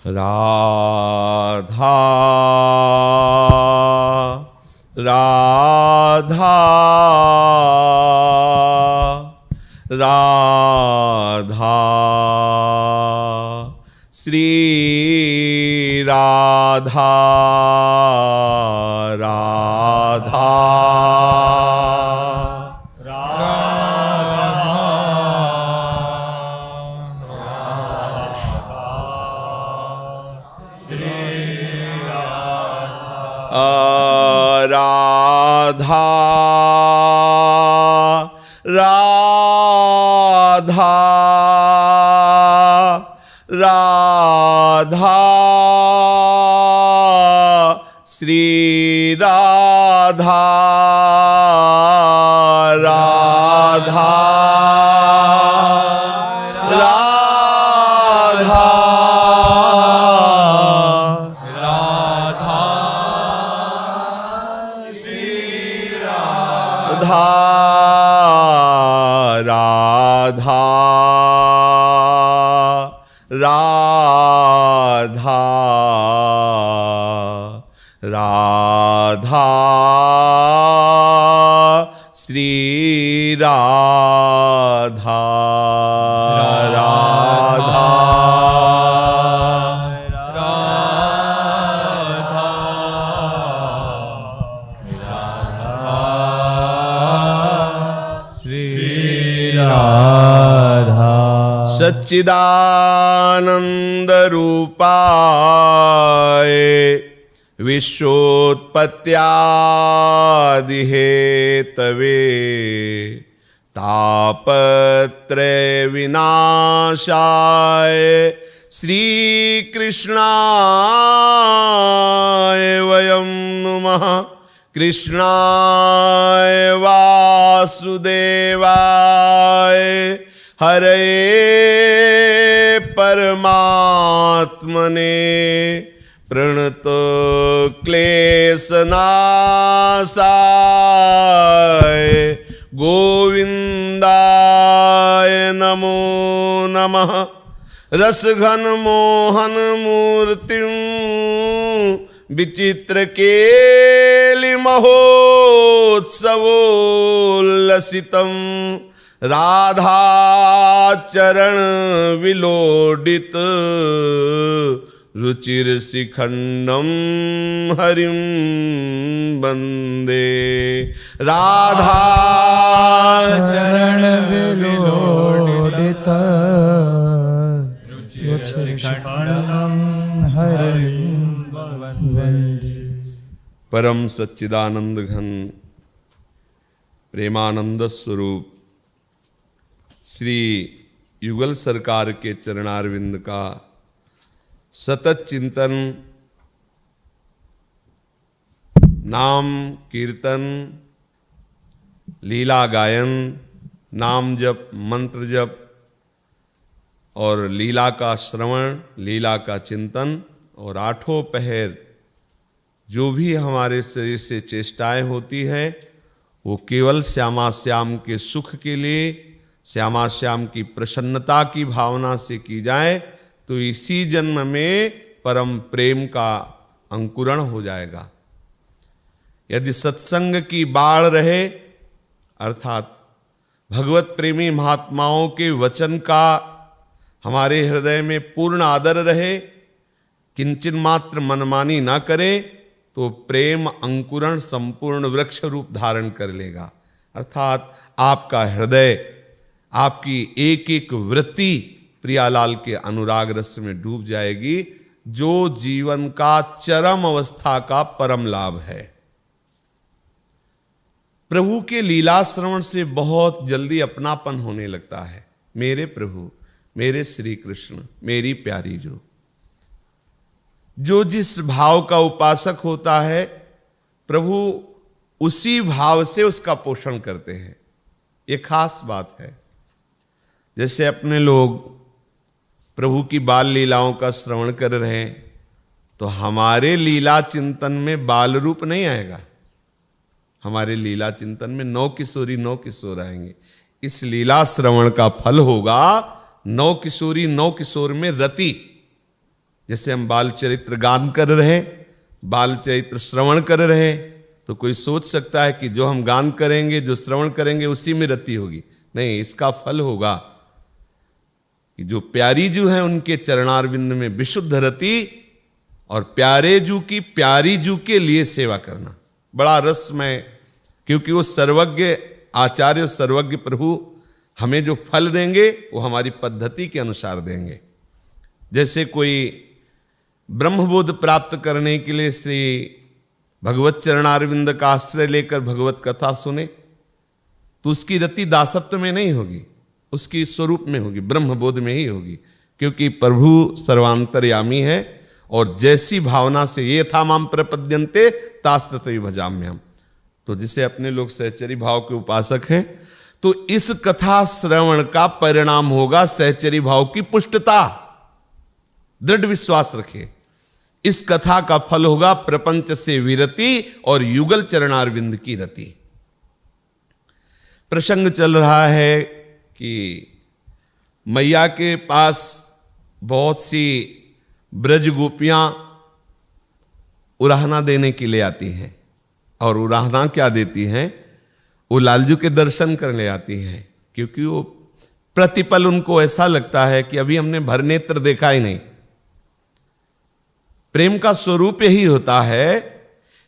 राधा राधा राधा श्री राधा राधा राधा राधा राधा श्री राधा राधा राधा राधा राधा राधा श्री राधा राधा सच्चिदानंद रूपाय विश्वोत्पत्त्यादि Hathaway तापत्रय विनाशाय श्री कृष्णाय वयं नुमः कृष्णाय वासुदेवाय हरे परमात्मने प्रणतो क्लेशनाशाय गोविंदाय नमो नमः रसघन मोहन मूर्तिं विचित्र केलि महोत्सवोल्लसितं राधा चरण विलोडित रुचिर शिखंडम हरिं वंदे राधा चरण विलोडित रुचिर शिखंडम हरिं वंदे। परम सच्चिदानंद घन प्रेमानंद स्वरूप श्री युगल सरकार के चरणारविंद का सतत चिंतन, नाम कीर्तन, लीला गायन, नाम जप, मंत्र जप और लीला का श्रवण, लीला का चिंतन और आठों पहर जो भी हमारे शरीर से चेष्टाएं होती है वो केवल श्यामा श्याम के सुख के लिए, श्यामा श्याम की प्रसन्नता की भावना से की जाए तो इसी जन्म में परम प्रेम का अंकुरण हो जाएगा। यदि सत्संग की बाढ़ रहे अर्थात भगवत प्रेमी महात्माओं के वचन का हमारे हृदय में पूर्ण आदर रहे, किंचन मात्र मनमानी ना करे तो प्रेम अंकुरण संपूर्ण वृक्ष रूप धारण कर लेगा। अर्थात आपका हृदय, आपकी एक एक वृत्ति प्रियालाल के अनुराग रस में डूब जाएगी, जो जीवन का चरम अवस्था का परम लाभ है। प्रभु के लीला श्रवण से बहुत जल्दी अपनापन होने लगता है। मेरे प्रभु, मेरे श्री कृष्ण, मेरी प्यारी जो जिस भाव का उपासक होता है प्रभु उसी भाव से उसका पोषण करते हैं। ये खास बात है। जैसे अपने लोग प्रभु की बाल लीलाओं का श्रवण कर रहे हैं तो हमारे लीला चिंतन में बाल रूप नहीं आएगा, हमारे लीला चिंतन में नौ किशोरी नौ किशोर आएंगे। इस लीला श्रवण का फल होगा नौ किशोरी नौ किशोर में रति, जैसे हम बाल चरित्र गान कर रहे, बाल चरित्र श्रवण कर रहे, तो कोई सोच सकता है कि जो हम गान करेंगे, जो श्रवण करेंगे, उसी में रति होगी। नहीं, इसका फल होगा कि जो प्यारी जू हैं उनके चरणारविंद में विशुद्ध रति और प्यारे जू की प्यारी जू के लिए सेवा करना बड़ा रसमय, क्योंकि वो सर्वज्ञ आचार्य और सर्वज्ञ प्रभु हमें जो फल देंगे वो हमारी पद्धति के अनुसार देंगे। जैसे कोई ब्रह्मबोध प्राप्त करने के लिए श्री भगवत चरणारविंद का आश्रय लेकर भगवत कथा सुने, तो उसकी रति दासत्व में नहीं होगी, उसकी स्वरूप में होगी, ब्रह्मबोध में ही होगी, क्योंकि प्रभु सर्वांतर्यामी है। और जैसी भावना से ये था माम प्रपद्यन्ते तास्ततोई भजाम्यहम्, तो जिसे अपने लोग सहचरी भाव के उपासक हैं, तो इस कथा श्रवण का परिणाम होगा सहचरी भाव की पुष्टता। दृढ़ विश्वास रखिए, इस कथा का फल होगा प्रपंच से विरति और युगल चरणारविंद की रति। प्रसंग चल रहा है कि मैया के पास बहुत सी ब्रज गोपियां उराहना देने के लिए आती हैं, और उराहना क्या देती हैं, वो लालजू के दर्शन करने आती हैं, क्योंकि वो प्रतिपल उनको ऐसा लगता है कि अभी हमने भरनेत्र देखा ही नहीं। प्रेम का स्वरूप यही होता है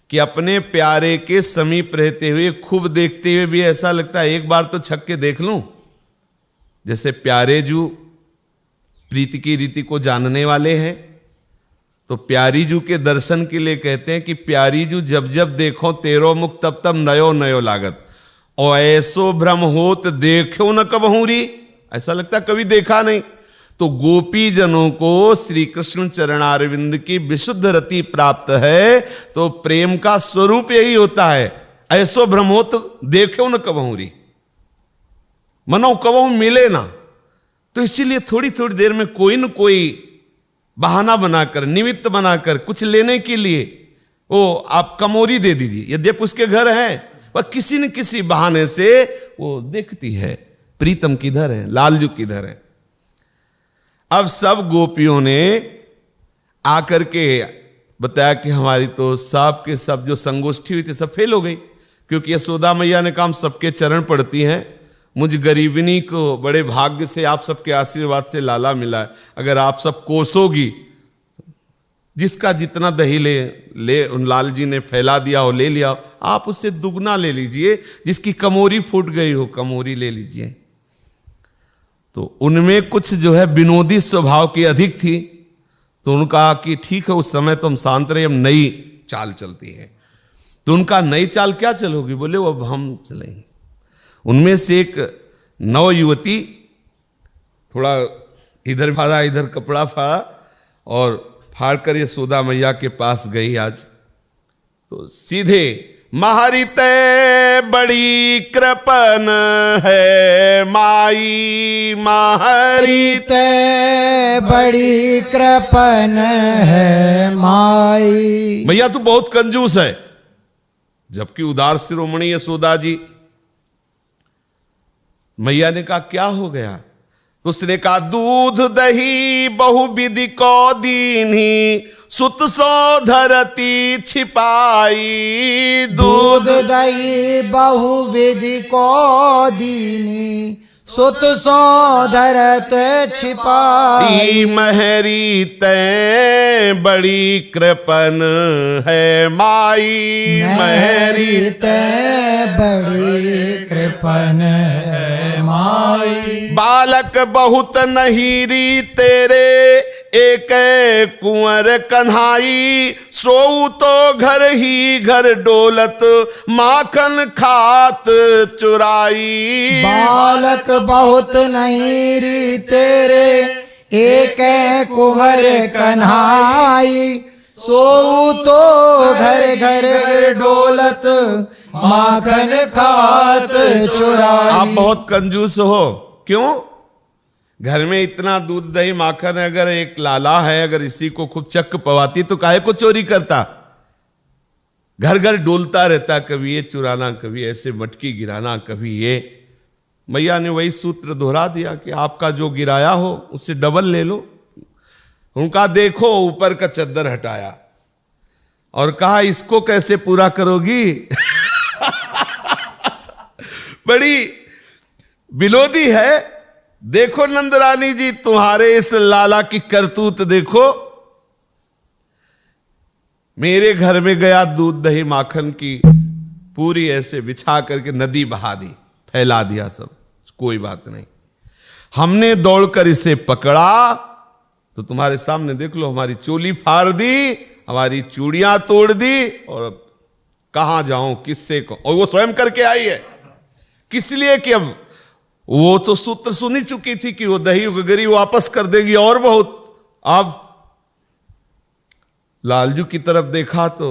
कि अपने प्यारे के समीप रहते हुए, खूब देखते हुए भी ऐसा लगता है एक बार तो छक के देख लूं। जैसे प्यारे जू प्रीति की रीति को जानने वाले हैं, तो प्यारी जू के दर्शन के लिए कहते हैं कि प्यारी जू जब जब देखो तेरो मुख तब तब नयो नयो लागत, और ऐसो भ्रम होत देखो न कबहूरी, ऐसा लगता कभी देखा नहीं। तो गोपी जनों को श्री कृष्ण चरणारविंद की विशुद्ध रति प्राप्त है, तो प्रेम का स्वरूप यही होता है, ऐसो भ्रम होत देखो न कबहूरी, मनो कबहू मिले ना। तो इसीलिए थोड़ी थोड़ी देर में कोई न कोई बहाना बनाकर, निमित्त बनाकर कुछ लेने के लिए वो आप कमोरी दे दीजिए, यद्यपि उसके घर है, पर किसी न किसी बहाने से वो देखती है प्रीतम किधर है, लालजू किधर है। अब सब गोपियों ने आकर के बताया कि हमारी तो सब के सब जो संगोष्ठी हुई थी सब फेल हो गई, क्योंकि यशोदा मैया ने कहा सबके चरण पड़ती हैं, मुझ गरीबिनी को बड़े भाग्य से आप सबके आशीर्वाद से लाला मिला है, अगर आप सब कोसोगी, जिसका जितना दही ले उन लाल जी ने फैला दिया हो, ले लिया हो, आप उससे दुगना ले लीजिए, जिसकी कमोरी फूट गई हो कमोरी ले लीजिए। तो उनमें कुछ जो है विनोदी स्वभाव की अधिक थी, तो उन्होंने कहा कि ठीक है उस समय तो हम शांत रहे, हम नई चाल चलती है। तो उनका नई चाल क्या चलोगी, बोले वो अब हम चलेंगे। उनमें से एक नव युवती थोड़ा इधर फाड़ा इधर कपड़ा फाड़ा और फाड़कर यशोदा मैया के पास गई आज, तो सीधे महरी तै बड़ी कृपन है माई, महरी तै बड़ी कृपन है माई। मैया तो बहुत कंजूस है, जबकि उदार शिरोमणि यशोदा जी। मैया ने कहा क्या हो गया, तो उसने कहा दूध दही बहुविधि को दीन्ही, सुत सो धरती छिपाई। दूध दही बहुविधि को दीनी, सुत सो धरत छिपाई। महरी तै बड़ी कृपन है माई, महरी तै बड़ी कृपन है माई। बालक बहुत नहीरी तेरे, एक कुंवर कन्हाई, सोऊ तो घर ही घर डोलत, माखन खात चुराई। बालक बहुत नहीं री तेरे, एक कुंवर कन्हाई, सोऊ तो घर घर डोलत, माखन खात चुराई। आप बहुत कंजूस हो, क्यों? घर में इतना दूध दही माखन है, अगर एक लाला है, अगर इसी को खूब चक्क पवाती तो काहे को चोरी करता? घर घर डोलता रहता, कभी ये चुराना, कभी ऐसे मटकी गिराना, कभी ये। मैया ने वही सूत्र दोहरा दिया कि आपका जो गिराया हो उससे डबल ले लो, उनका देखो ऊपर का चद्दर हटाया और कहा इसको कैसे पूरा करोगी? बड़ी विनोदी है। देखो नंदरानी जी, तुम्हारे इस लाला की करतूत देखो। मेरे घर में गया दूध दही माखन की पूरी ऐसे बिछा करके नदी बहा दी, फैला दिया सब, कोई बात नहीं। हमने दौड़कर इसे पकड़ा तो तुम्हारे सामने देख लो, हमारी चोली फाड़ दी, हमारी चूड़ियां तोड़ दी, और कहां जाऊं किससे को, और वो स्वयं करके आई है। किस लिए कि अब वो तो सूत्र सुनी चुकी थी कि वो दही गरी वापस कर देगी और बहुत। अब लालजू की तरफ देखा तो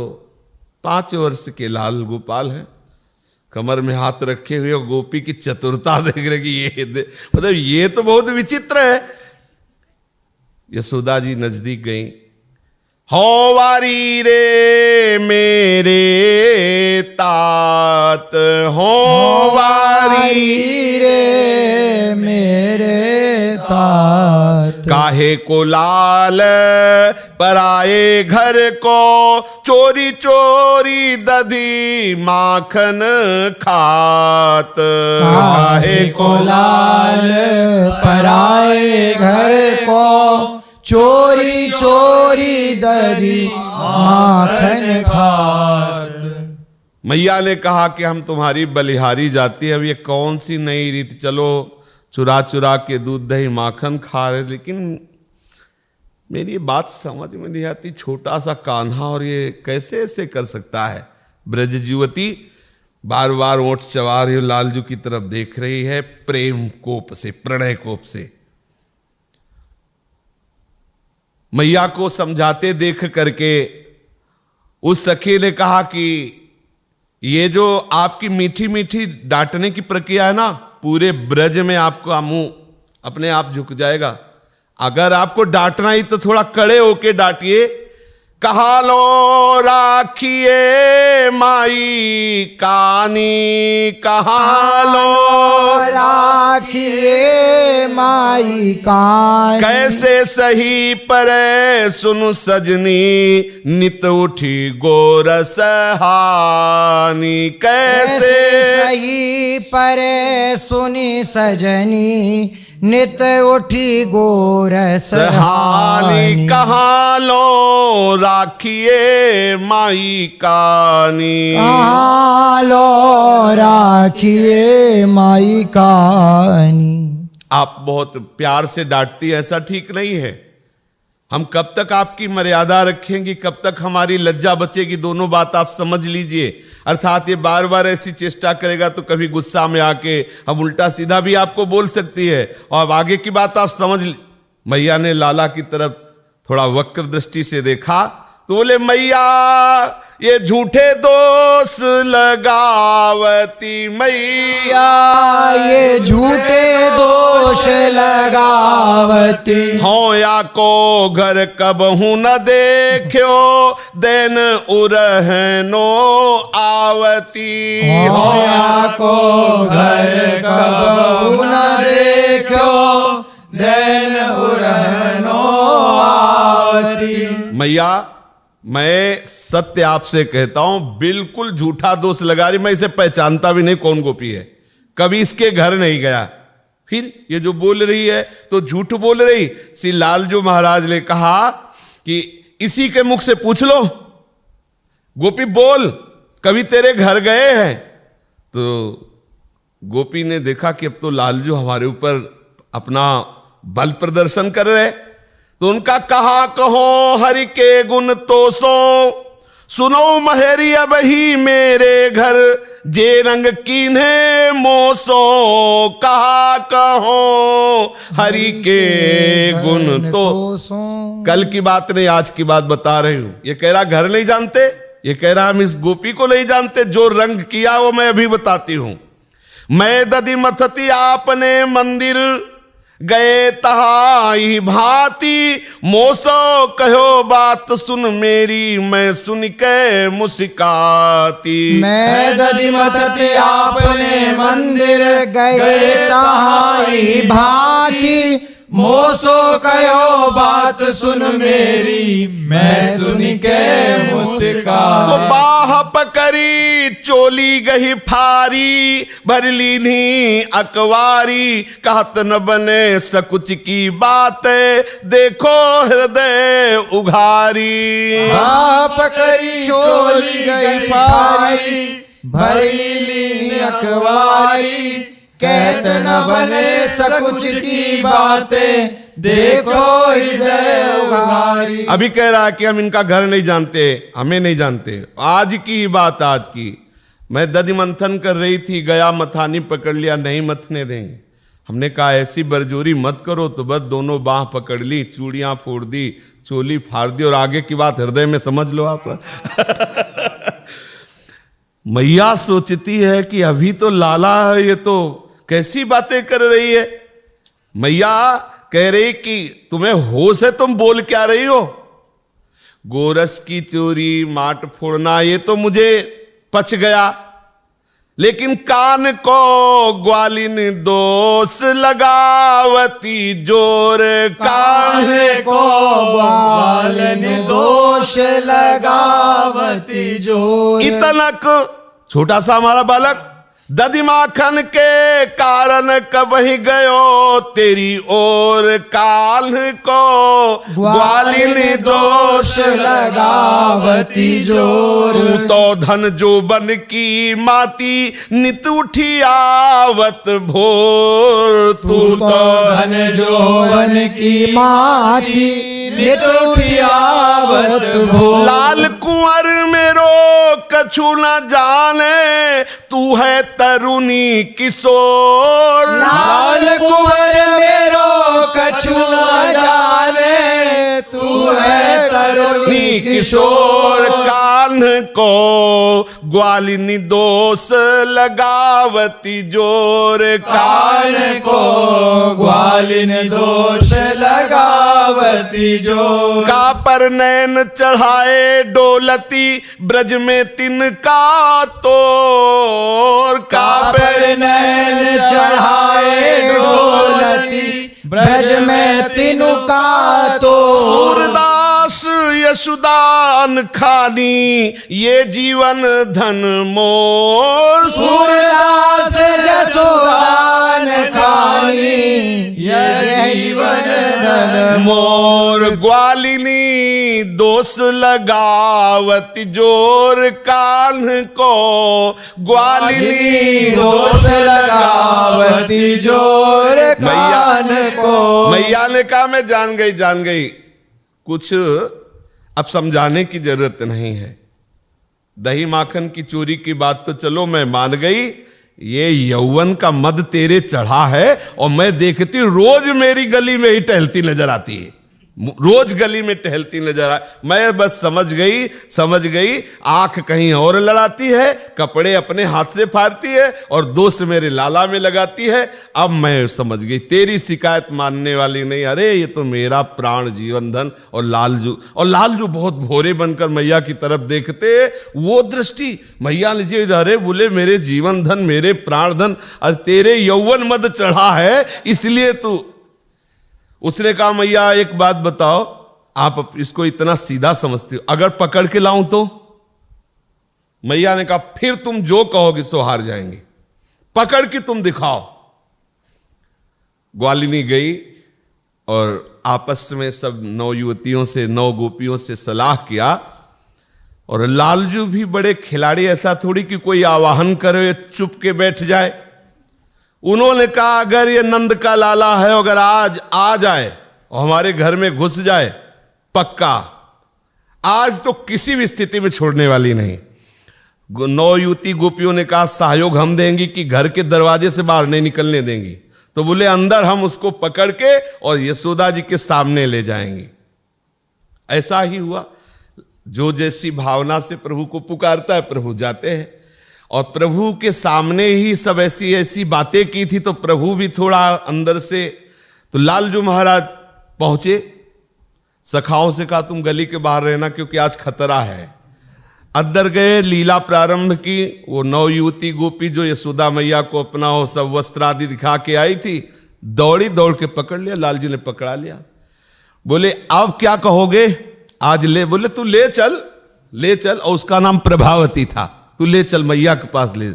5 वर्ष के लाल गोपाल है, कमर में हाथ रखे हुए, और गोपी की चतुरता देख रहे कि ये मतलब ये तो बहुत विचित्र है। यशोदा जी नजदीक गई। हो वारी रे मेरे तात, हो वारी रे मेरे तात, काहे को लाल पराए घर को चोरी चोरी दधी माखन खात। काहे को लाल पराए घर को चोरी चोरी दधी माखन खात। मैया ने कहा कि हम तुम्हारी बलिहारी जाती है, अब ये कौन सी नई रीत, चलो चुरा चुरा के दूध दही माखन खा रहे, लेकिन मेरी बात समझ में नहीं आती, छोटा सा कान्हा और ये कैसे ऐसे कर सकता है। ब्रज युवती बार बार ओठ चबा रही, लालजू की तरफ देख रही है प्रेम कोप से, प्रणय कोप से। मैया को समझाते देख करके उस सखी ने कहा कि ये जो आपकी मीठी मीठी डांटने की प्रक्रिया है ना, पूरे ब्रज में आपका मुंह अपने आप झुक जाएगा। अगर आपको डांटना ही तो थोड़ा कड़े होके डांटिए। कहा लो राखिए माई कानी, कहा लो राखिए माई कानी, कैसे सही पर सुनु सजनी नित उठी गोरस हानि। कैसे सही पर सुनी सजनी नित उठी गोरस हानि। कहा लो राखिए माई कानी, कहा लो राखिए माई कानी। आप बहुत प्यार से डांटती है, ऐसा ठीक नहीं है। हम कब तक आपकी मर्यादा रखेंगे, कब तक हमारी लज्जा बचेगी, दोनों बात आप समझ लीजिए। अर्थात ये बार बार ऐसी चेष्टा करेगा तो कभी गुस्सा में आके हम उल्टा सीधा भी आपको बोल सकती है, और अब आगे की बात आप समझ। मैया ने लाला की तरफ थोड़ा वक्र दृष्टि से देखा तो बोले, मैया ये झूठे दोष लगावती, मैया ये झूठे दोष लगावती। हो या को घर कबहू न देखो देन उरहनो आवती। हो या को घर कबहू न देखो देन उरहनो आवती। मैया मैं सत्य आपसे कहता हूं, बिल्कुल झूठा दोष लगा रही, मैं इसे पहचानता भी नहीं कौन गोपी है, कभी इसके घर नहीं गया, फिर ये जो बोल रही है तो झूठ बोल रही। श्री लालजू महाराज ने कहा कि इसी के मुख से पूछ लो, गोपी बोल कभी तेरे घर गए हैं? तो गोपी ने देखा कि अब तो लालजू हमारे ऊपर अपना बल प्रदर्शन कर रहे, तो उनका कहा कहो हरि के गुण तो सुनो महेरी अब ही मेरे घर जे रंग कीन्हे मोसो। कहा कहो हरि के गुण तो कल की बात नहीं आज की बात बता रही हूं। ये कह रहा घर नहीं जानते, ये कह रहा हम इस गोपी को नहीं जानते, जो रंग किया वो मैं अभी बताती हूं। मैं दधि मथती आपने मंदिर गए तहाई भांति, मोसो कहो बात सुन मेरी मैं सुन के मुस्काती। मैं दधि मथती आपने मंदिर गए तहाई भांति, मोसो कयो बात सुन मेरी, मैं सुन के मुस्का। तो बाह पकड़ी चोली गही फारी, भर लीनी अकवारी, कहत न बने सकुच की बात, देखो हृदय उघारी। बाह पकड़ी चोली गई फारी, भर लीनी अकवारी, कहत न बने सकुच की बातें, देखो हृदय उघारी। अभी कह रहा है कि हम इनका घर नहीं जानते, हमें नहीं जानते। आज की ही बात, आज की मैं दधि मंथन कर रही थी, गया मथानी पकड़ लिया, नहीं मथने देंगे। हमने कहा ऐसी बरजोरी मत करो, तो बस दोनों बाह पकड़ ली, चूड़ियां फोड़ दी, चोली फाड़ दी, और आगे की बात हृदय में समझ लो आप। मैया सोचती है कि अभी तो लाला है, ये तो कैसी बातें कर रही है। मैया कह रही कि तुम्हें होश है, तुम बोल क्या रही हो। गोरस की चोरी माट फोड़ना ये तो मुझे पच गया, लेकिन कान को ग्वालिन दोष लगावती जोर, कान को ग्वालिन दोष लगावती जोर। इतनक छोटा सा हमारा बालक दधि माखन के कारण कब ही गयो तेरी ओर, काल को ग्वालिन दोष लगावती जोर। तू तो धन जो बन की माती, नित उठी आवत भोर। तू तो धन जो बन की माती, नित उठी आवत भोर। लाल कुंवर मेरो कछु न जाने, तू है तरुणी किशोर। लाल कुंवर मेरो कछु न जाने, तू है तरुणी किशोर। कान को ग्वालिनी दोष लगावती जोर, कान को ग्वालिन दोष लगावती जोर। का पर नैन चढ़ाए डोलती, ब्रज में तिनका तोर। का पर नैन चढ़ाए डोलती, ब्रज में तिनका तो। सूरदास यशुदान खानी, ये जीवन धन मोर। सूरदास यशुदान खानी, ये जीवन धन मोर। ग्वालिनी दोष लगावत जोर, कान को ग्वालिनी दोष लगावती जोर। कान को मैया ने कहा मैं जान गई, जान गई, कुछ अब समझाने की जरूरत नहीं है। दही माखन की चोरी की बात तो चलो मैं मान गई, ये यौवन का मद तेरे चढ़ा है, और मैं देखती रोज मेरी गली में ही टहलती नजर आती है, रोज गली में टहलती नजर आ। मैं बस समझ गई, आंख कहीं और लड़ाती है, कपड़े अपने हाथ से फाड़ती है, और दोस्त मेरे लाला में लगाती है। अब मैं समझ गई, तेरी शिकायत मानने वाली नहीं। अरे ये तो मेरा प्राण जीवन धन। और लालजू बहुत भोरे बनकर मैया की तरफ देखते, वो दृष्टि मैया लीजिए, अरे बोले मेरे जीवन धन, मेरे प्राण धन, और तेरे यौवन मद चढ़ा है, इसलिए तू। उसने कहा मैया एक बात बताओ, आप इसको इतना सीधा समझती हो, अगर पकड़ के लाऊं तो? मैया ने कहा फिर तुम जो कहोगे सो हार जाएंगे, पकड़ के तुम दिखाओ। ग्वालिनी गई और आपस में सब 9 युवतियों से, 9 गोपियों से सलाह किया। और लालजू भी बड़े खिलाड़ी, ऐसा थोड़ी कि कोई आवाहन करे चुप के बैठ जाए। उन्होंने कहा अगर ये नंद का लाला है, अगर आज आ जाए और हमारे घर में घुस जाए, पक्का आज तो किसी भी स्थिति में छोड़ने वाली नहीं। 9 युवती गोपियों ने कहा सहयोग हम देंगी कि घर के दरवाजे से बाहर नहीं निकलने देंगी। तो बोले अंदर हम उसको पकड़ के और यशोदा जी के सामने ले जाएंगे। ऐसा ही हुआ, जो जैसी भावना से प्रभु को पुकारता है प्रभु जाते हैं। और प्रभु के सामने ही सब ऐसी ऐसी बातें की थी, तो प्रभु भी थोड़ा अंदर से। तो लालजू महाराज पहुंचे, सखाओं से कहा तुम गली के बाहर रहना क्योंकि आज खतरा है। अंदर गए, लीला प्रारंभ की। वो 9 युवती गोपी जो यशोदा मैया को अपना वो सब वस्त्र आदि दिखा के आई थी, दौड़ी, दौड़ के पकड़ लिया। लाल जी ने पकड़ा लिया। बोले अब क्या कहोगे? आज ले, बोले तू ले चल, ले चल। और उसका नाम प्रभावती था। तू ले चल मैया के पास ले।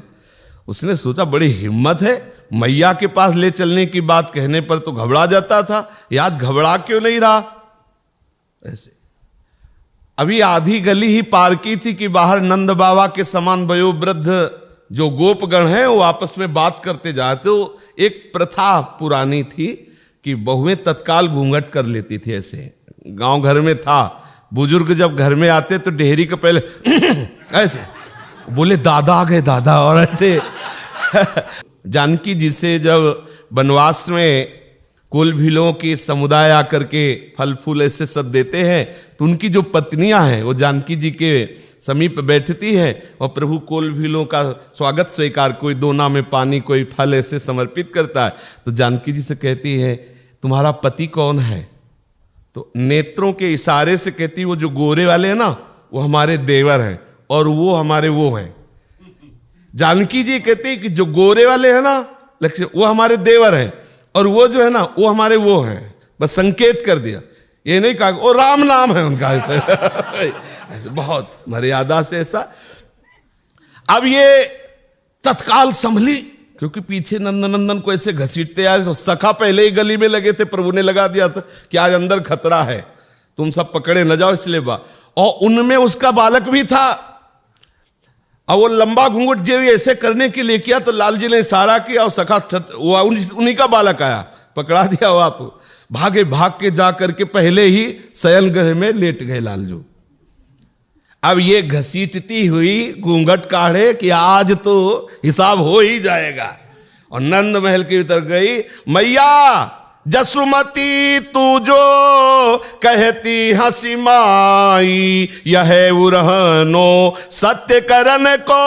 उसने सोचा बड़ी हिम्मत है, मैया के पास ले चलने की बात कहने पर तो घबरा जाता था, ये आज घबरा क्यों नहीं रहा? ऐसे अभी आधी गली ही पार की थी कि बाहर नंद बाबा के समान वयोवृद्ध जो गोपगण हैं वो आपस में बात करते जाते। तो एक प्रथा पुरानी थी कि बहुएं तत्काल घूंघट कर लेती थी। ऐसे गांव घर में था, बुजुर्ग जब घर में आते तो डेहरी के पहले ऐसे बोले दादा आ गए दादा, और ऐसे जानकी जी से जब वनवास में कुल भीलों के समुदाय आकर के फल फूल ऐसे सब देते हैं, तो उनकी जो पत्नियां हैं वो जानकी जी के समीप बैठती हैं और प्रभु कोल भीलों का स्वागत स्वीकार, कोई दोना में पानी, कोई फल ऐसे समर्पित करता है। तो जानकी जी से कहती है तुम्हारा पति कौन है? तो नेत्रों के इशारे से कहती वो जो गोरे वाले हैं ना वो हमारे देवर हैं और वो हमारे वो हैं। जानकी जी कहती कि जो गोरे वाले हैं ना लक्ष्य, वो हमारे देवर हैं और वो जो है ना वो हमारे वो हैं। बस संकेत कर दिया, ये नहीं कहा वो राम नाम है उनका। ऐसा बहुत मर्यादा से ऐसा। अब ये तत्काल संभली, क्योंकि पीछे नंदनंदन को ऐसे घसीटते आए तो सखा पहले ही गली में लगे थे। प्रभु ने लगा दिया था कि आज अंदर खतरा है, तुम सब पकड़े न जाओ, इसलिए और उनमें उसका बालक भी था। और वो लंबा घूंघट जो ऐसे करने के लिए किया तो लाल जी ने इशारा किया और सखा उन्हीं का बालक आया, पकड़ा दिया। वो आप भागे, भाग के जा करके पहले ही शयन गृह में लेट गए लालजू। अब ये घसीटती हुई घूंघट काढ़े कि आज तो हिसाब हो ही जाएगा, और नंद महल के भीतर गई। मैया जसुमती तू जो कहती हंसी माई, यह उरहनो सत्य करन को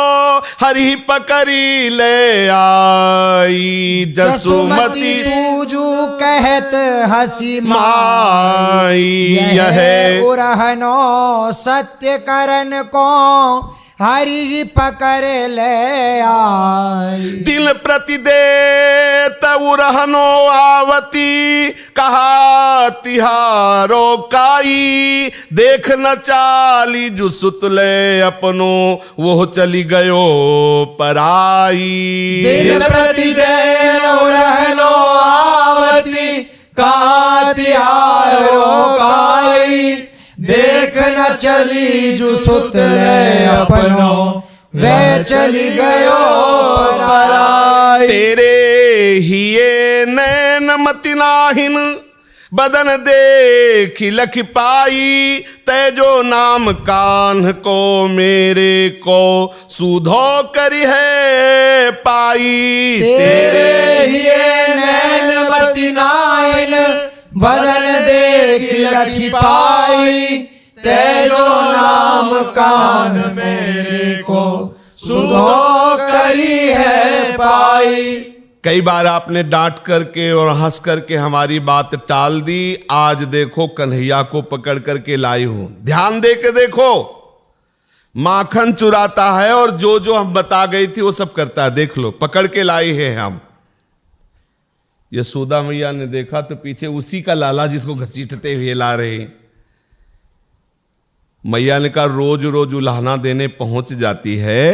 हरि पकड़ी ले आई। जसुमती तू जो कहत हंसी माई, यह उरहनो सत्य करन को हरि पकड़ ले आई। दिन प्रतिदेत उरहनो आवती, कहा तिहारो काई। देख न चाली जो सुतले अपनो, वो चली गयो पराई। दिन प्रतिदेत उरहनो आवती, कहा तिहारो काई। देख न चली जो सुतले अपनो, वे चली गयो पराई। तेरे हिये नैन मति नाहिन, बदन देखी लख पाई। तै जो नाम कान्ह को मेरे को, सुधो करी है पाई। तेरे हिये नैन मति नाहिन, बदन देख लखी पाई। तेरो नाम कान मेरे को, सुधो करी है पाई। कई बार आपने डांट करके और हंस करके हमारी बात टाल दी। आज देखो कन्हैया को पकड़ करके लाई हूं। ध्यान दे के देखो, माखन चुराता है और जो जो हम बता गई थी वो सब करता है। देख लो, पकड़ के लाई है हम। यशोदा मैया ने देखा तो पीछे उसी का लाला जिसको घसीटते हुए ला रहे। मैया ने कहा रोज रोज उलाहना देने पहुंच जाती है,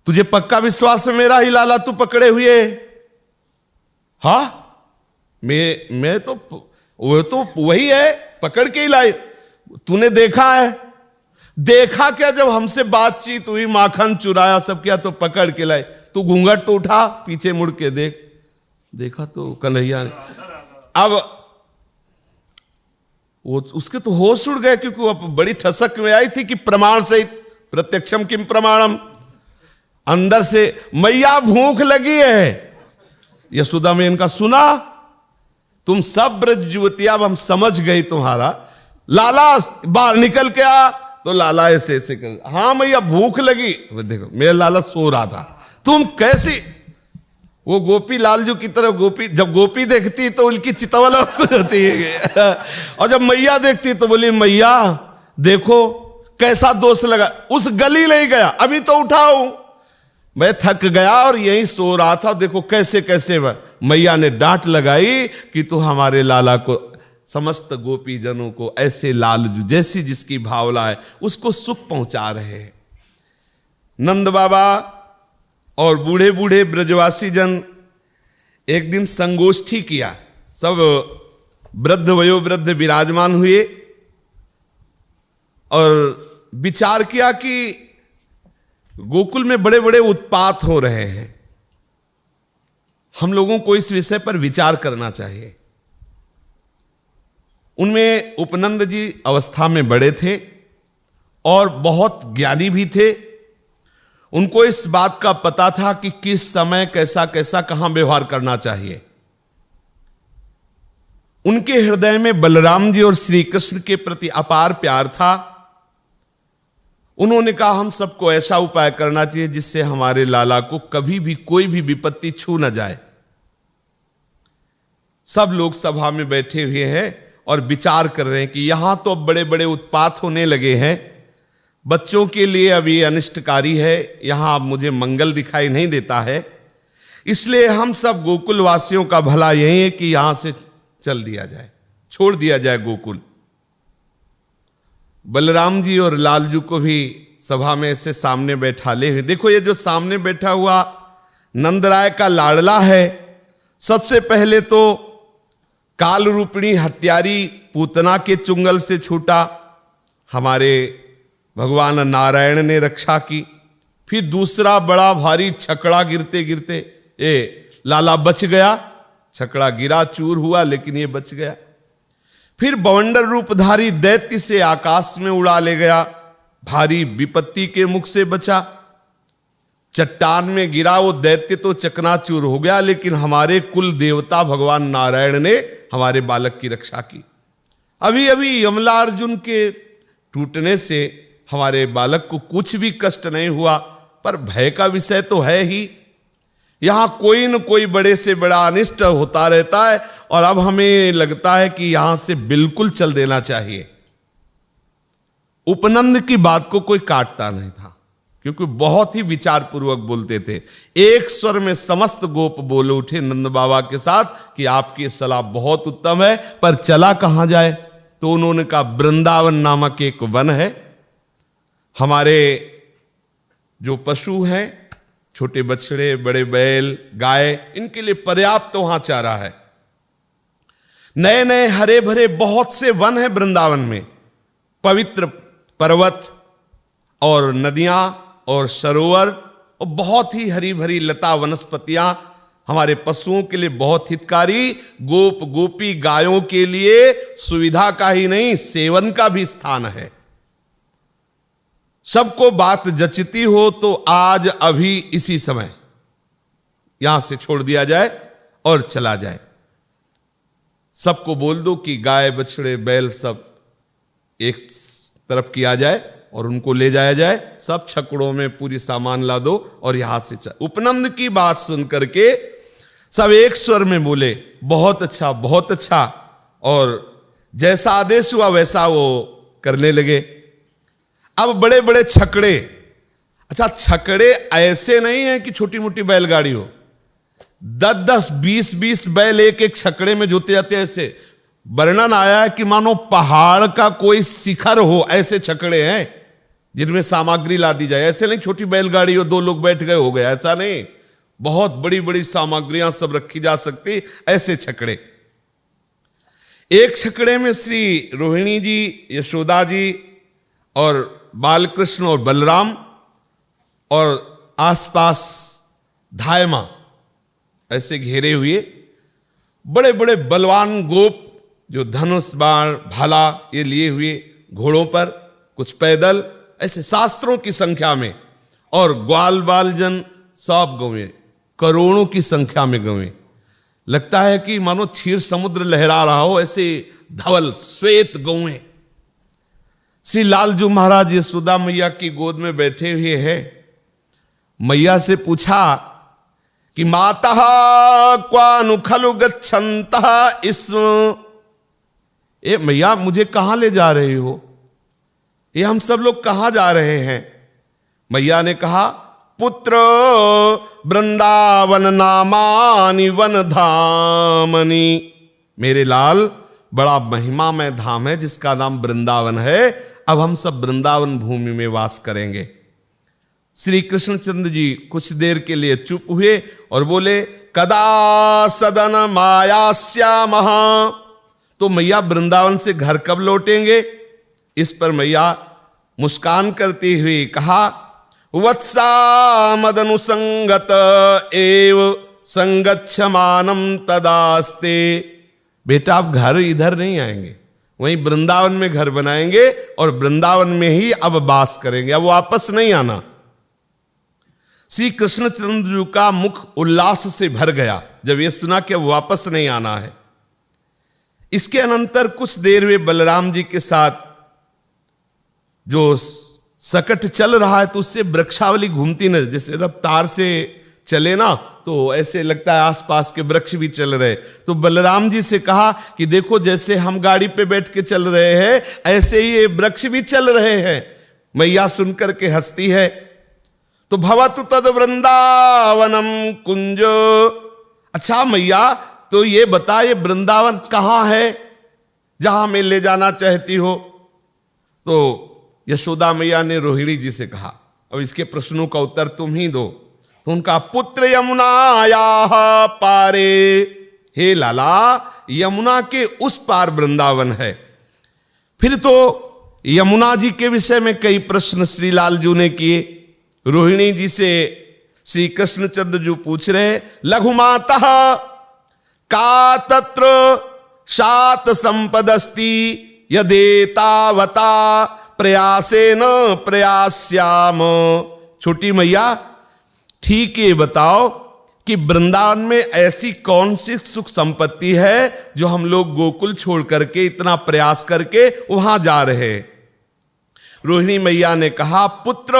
तुझे पक्का विश्वास है मेरा ही लाला तू पकड़े हुए? हा, मैं तो वो तो वही है, पकड़ के ही लाई। तूने देखा है? देखा क्या? जब हमसे बातचीत हुई, माखन चुराया, सब किया, तो पकड़ के लाई। तू घूंघट तो उठा, पीछे मुड़ के देख। देखा तो कन्हैया ने, अब वो उसके तो होश उड़ गए, क्योंकि वो बड़ी ठसक में आई थी कि प्रमाण सहित प्रत्यक्षम किम प्रमाणम। अंदर से मैया भूख लगी है। यशोदा में इनका सुना, तुम सब ब्रज युवतियां, अब हम समझ गई तुम्हारा। लाला बाहर निकल के आ, तो लाला ऐसे ऐसे कर, हाँ मैया भूख लगी। देखो मेरा लाला सो रहा था, तुम कैसी? वो गोपी लालजू की तरफ, गोपी जब गोपी देखती तो उनकी चितवल होती है, और जब मैया देखती तो बोली मैया देखो कैसा दोष लगा। उस गली नहीं गया, अभी तो उठाऊं, मैं थक गया और यहीं सो रहा था, देखो कैसे कैसे मैया ने डांट लगाई कि तू हमारे लाला को, समस्त गोपी जनों को ऐसे लालजू जैसी जिसकी भावना है उसको सुख पहुंचा रहे हैं। नंद बाबा और बूढ़े बूढ़े ब्रजवासी जन एक दिन संगोष्ठी किया, सब वृद्ध वयोवृद्ध विराजमान हुए और विचार किया कि गोकुल में बड़े बड़े उत्पात हो रहे हैं, हम लोगों को इस विषय पर विचार करना चाहिए। उनमें उपनंद जी अवस्था में बड़े थे और बहुत ज्ञानी भी थे। उनको इस बात का पता था कि किस समय कैसा कैसा कहां व्यवहार करना चाहिए। उनके हृदय में बलराम जी और श्री कृष्ण के प्रति अपार प्यार था। उन्होंने कहा हम सबको ऐसा उपाय करना चाहिए जिससे हमारे लाला को कभी भी कोई भी विपत्ति छू न जाए। सब लोग सभा में बैठे हुए हैं और विचार कर रहे हैं कि यहां तो बड़े बड़े उत्पात होने लगे हैं, बच्चों के लिए अब ये अनिष्टकारी है, यहां अब मुझे मंगल दिखाई नहीं देता है, इसलिए हम सब गोकुल वासियों का भला यही है कि यहां से चल दिया जाए, छोड़ दिया जाए गोकुल। बलराम जी और लालजू को भी सभा में ऐसे सामने बैठाले हुए, देखो ये जो सामने बैठा हुआ नंदराय का लाडला है, सबसे पहले तो काल रूपिणी हत्यारी पूतना के चुंगल से छूटा, हमारे भगवान नारायण ने रक्षा की। फिर दूसरा बड़ा भारी छकड़ा गिरते गिरते ये लाला बच गया, छकड़ा गिरा चूर हुआ लेकिन ये बच गया। फिर बवंडर रूपधारी दैत्य से आकाश में उड़ा ले गया, भारी विपत्ति के मुख से बचा। चट्टान में गिरा वो दैत्य तो चकनाचूर हो गया, लेकिन हमारे कुल देवता भगवान नारायण ने हमारे बालक की रक्षा की। अभी अभी यमला अर्जुन के टूटने से हमारे बालक को कुछ भी कष्ट नहीं हुआ, पर भय का विषय तो है ही। यहां कोई न कोई बड़े से बड़ा अनिष्ट होता रहता है और अब हमें लगता है कि यहां से बिल्कुल चल देना चाहिए। उपनंद की बात को कोई काटता नहीं था, क्योंकि बहुत ही विचार पूर्वक बोलते थे। एक स्वर में समस्त गोप बोले उठे नंद बाबा के साथ कि आपकी सलाह बहुत उत्तम है, पर चला कहां जाए? तो उन्होंने कहा वृंदावन नामक एक वन है, हमारे जो पशु हैं, छोटे बछड़े, बड़े बैल, गाय, इनके लिए पर्याप्त वहां चारा है। नए नए हरे भरे बहुत से वन है वृंदावन में, पवित्र पर्वत और नदियां और सरोवर और बहुत ही हरी भरी लता वनस्पतियां हमारे पशुओं के लिए बहुत हितकारी, गोप गोपी गायों के लिए सुविधा का ही नहीं सेवन का भी स्थान है। सबको बात जचती हो तो आज अभी इसी समय यहां से छोड़ दिया जाए और चला जाए। सबको बोल दो कि गाय बछड़े बैल सब एक तरफ किया जाए और उनको ले जाया जाए, सब छकड़ों में पूरी सामान ला दो और यहां से चल। उपनंद की बात सुन करके सब एक स्वर में बोले बहुत अच्छा बहुत अच्छा, और जैसा आदेश हुआ वैसा वो करने लगे। अब बड़े बड़े छकड़े, अच्छा छकड़े ऐसे नहीं है कि छोटी मोटी बैलगाड़ी हो, 10-10 20-20 बैल एक एक छकड़े में जोते जाते हैं। ऐसे वर्णन आया है कि मानो पहाड़ का कोई शिखर हो, ऐसे छकड़े हैं जिनमें सामग्री ला दी जाए। ऐसे नहीं छोटी बैलगाड़ी हो 2 लोग बैठ गए हो गया, ऐसा नहीं, बहुत बड़ी बड़ी सामग्रियां सब रखी जा सकती, ऐसे छकड़े। एक छकड़े में श्री रोहिणी जी, यशोदा जी और बालकृष्ण और बलराम और आसपास धायमा ऐसे घेरे हुए बड़े बड़े बलवान गोप जो धनुष बाण भाला ये लिए हुए घोड़ों पर, कुछ पैदल, ऐसे शास्त्रों की संख्या में, और ग्वाल बाल जन सब गौएं, करोड़ों की संख्या में गौएं। लगता है कि मानो क्षीर समुद्र लहरा रहा हो, ऐसे धवल श्वेत गौएं। श्री लालजू महाराज यशोदा मैया की गोद में बैठे हुए हैं। मैया से पूछा कि माता क्वानु खलु गच्छन्तः इस्म, ए मैया मुझे कहां ले जा रही हो, ये हम सब लोग कहां जा रहे हैं? मैया ने कहा पुत्र वृंदावन नामानि वन धामनि। मेरे लाल, बड़ा महिमामय धाम है जिसका नाम वृंदावन है। अब हम सब वृंदावन भूमि में वास करेंगे। श्री कृष्णचंद्र जी कुछ देर के लिए चुप हुए और बोले, कदा सदन मायास्यामः। तो मैया वृंदावन से घर कब लौटेंगे? इस पर मैया मुस्कान करती हुई कहा, वत्सा मदनुसंगत एव संगच्छमानम तदास्ते। बेटा, आप घर इधर नहीं आएंगे, वहीं वृंदावन में घर बनाएंगे और वृंदावन में ही अब वास करेंगे, अब वापस नहीं आना। श्री कृष्णचंद्र जी का मुख उल्लास से भर गया जब ये सुना कि अब वापस नहीं आना है। इसके अनंतर कुछ देर वे बलराम जी के साथ जो सकट चल रहा है तो उससे वृक्षावली घूमती न, जैसे रफ्तार से चले ना तो ऐसे लगता है आसपास के वृक्ष भी चल रहे। तो बलराम जी से कहा कि देखो, जैसे हम गाड़ी पे बैठ के चल रहे हैं ऐसे ही ये वृक्ष भी चल रहे हैं। मैया सुनकर के हंसती है। तो भवतु तद वृंदावनम कुंज। अच्छा मैया, तो ये बता, ये वृंदावन कहाँ है जहां में ले जाना चाहती हो? तो यशोदा मैया ने रोहिणी जी से कहा, अब इसके प्रश्नों का उत्तर तुम ही दो। तो उनका पुत्र यमुनाया पारे। हे लाला, यमुना के उस पार वृंदावन है। फिर तो यमुना जी के विषय में कई प्रश्न श्री लालजू ने किए। रोहिणी जी से श्री कृष्णचंद्र जी पूछ रहे, लघुमातः का तत्र शात संपदस्ति यदेतावता प्रयासेन प्रयास्याम। छोटी मैया, ठीक ये बताओ कि वृंदावन में ऐसी कौन सी सुख संपत्ति है जो हम लोग गोकुल छोड़ करके इतना प्रयास करके वहां जा रहे हैं? रोहिणी मैया ने कहा, पुत्र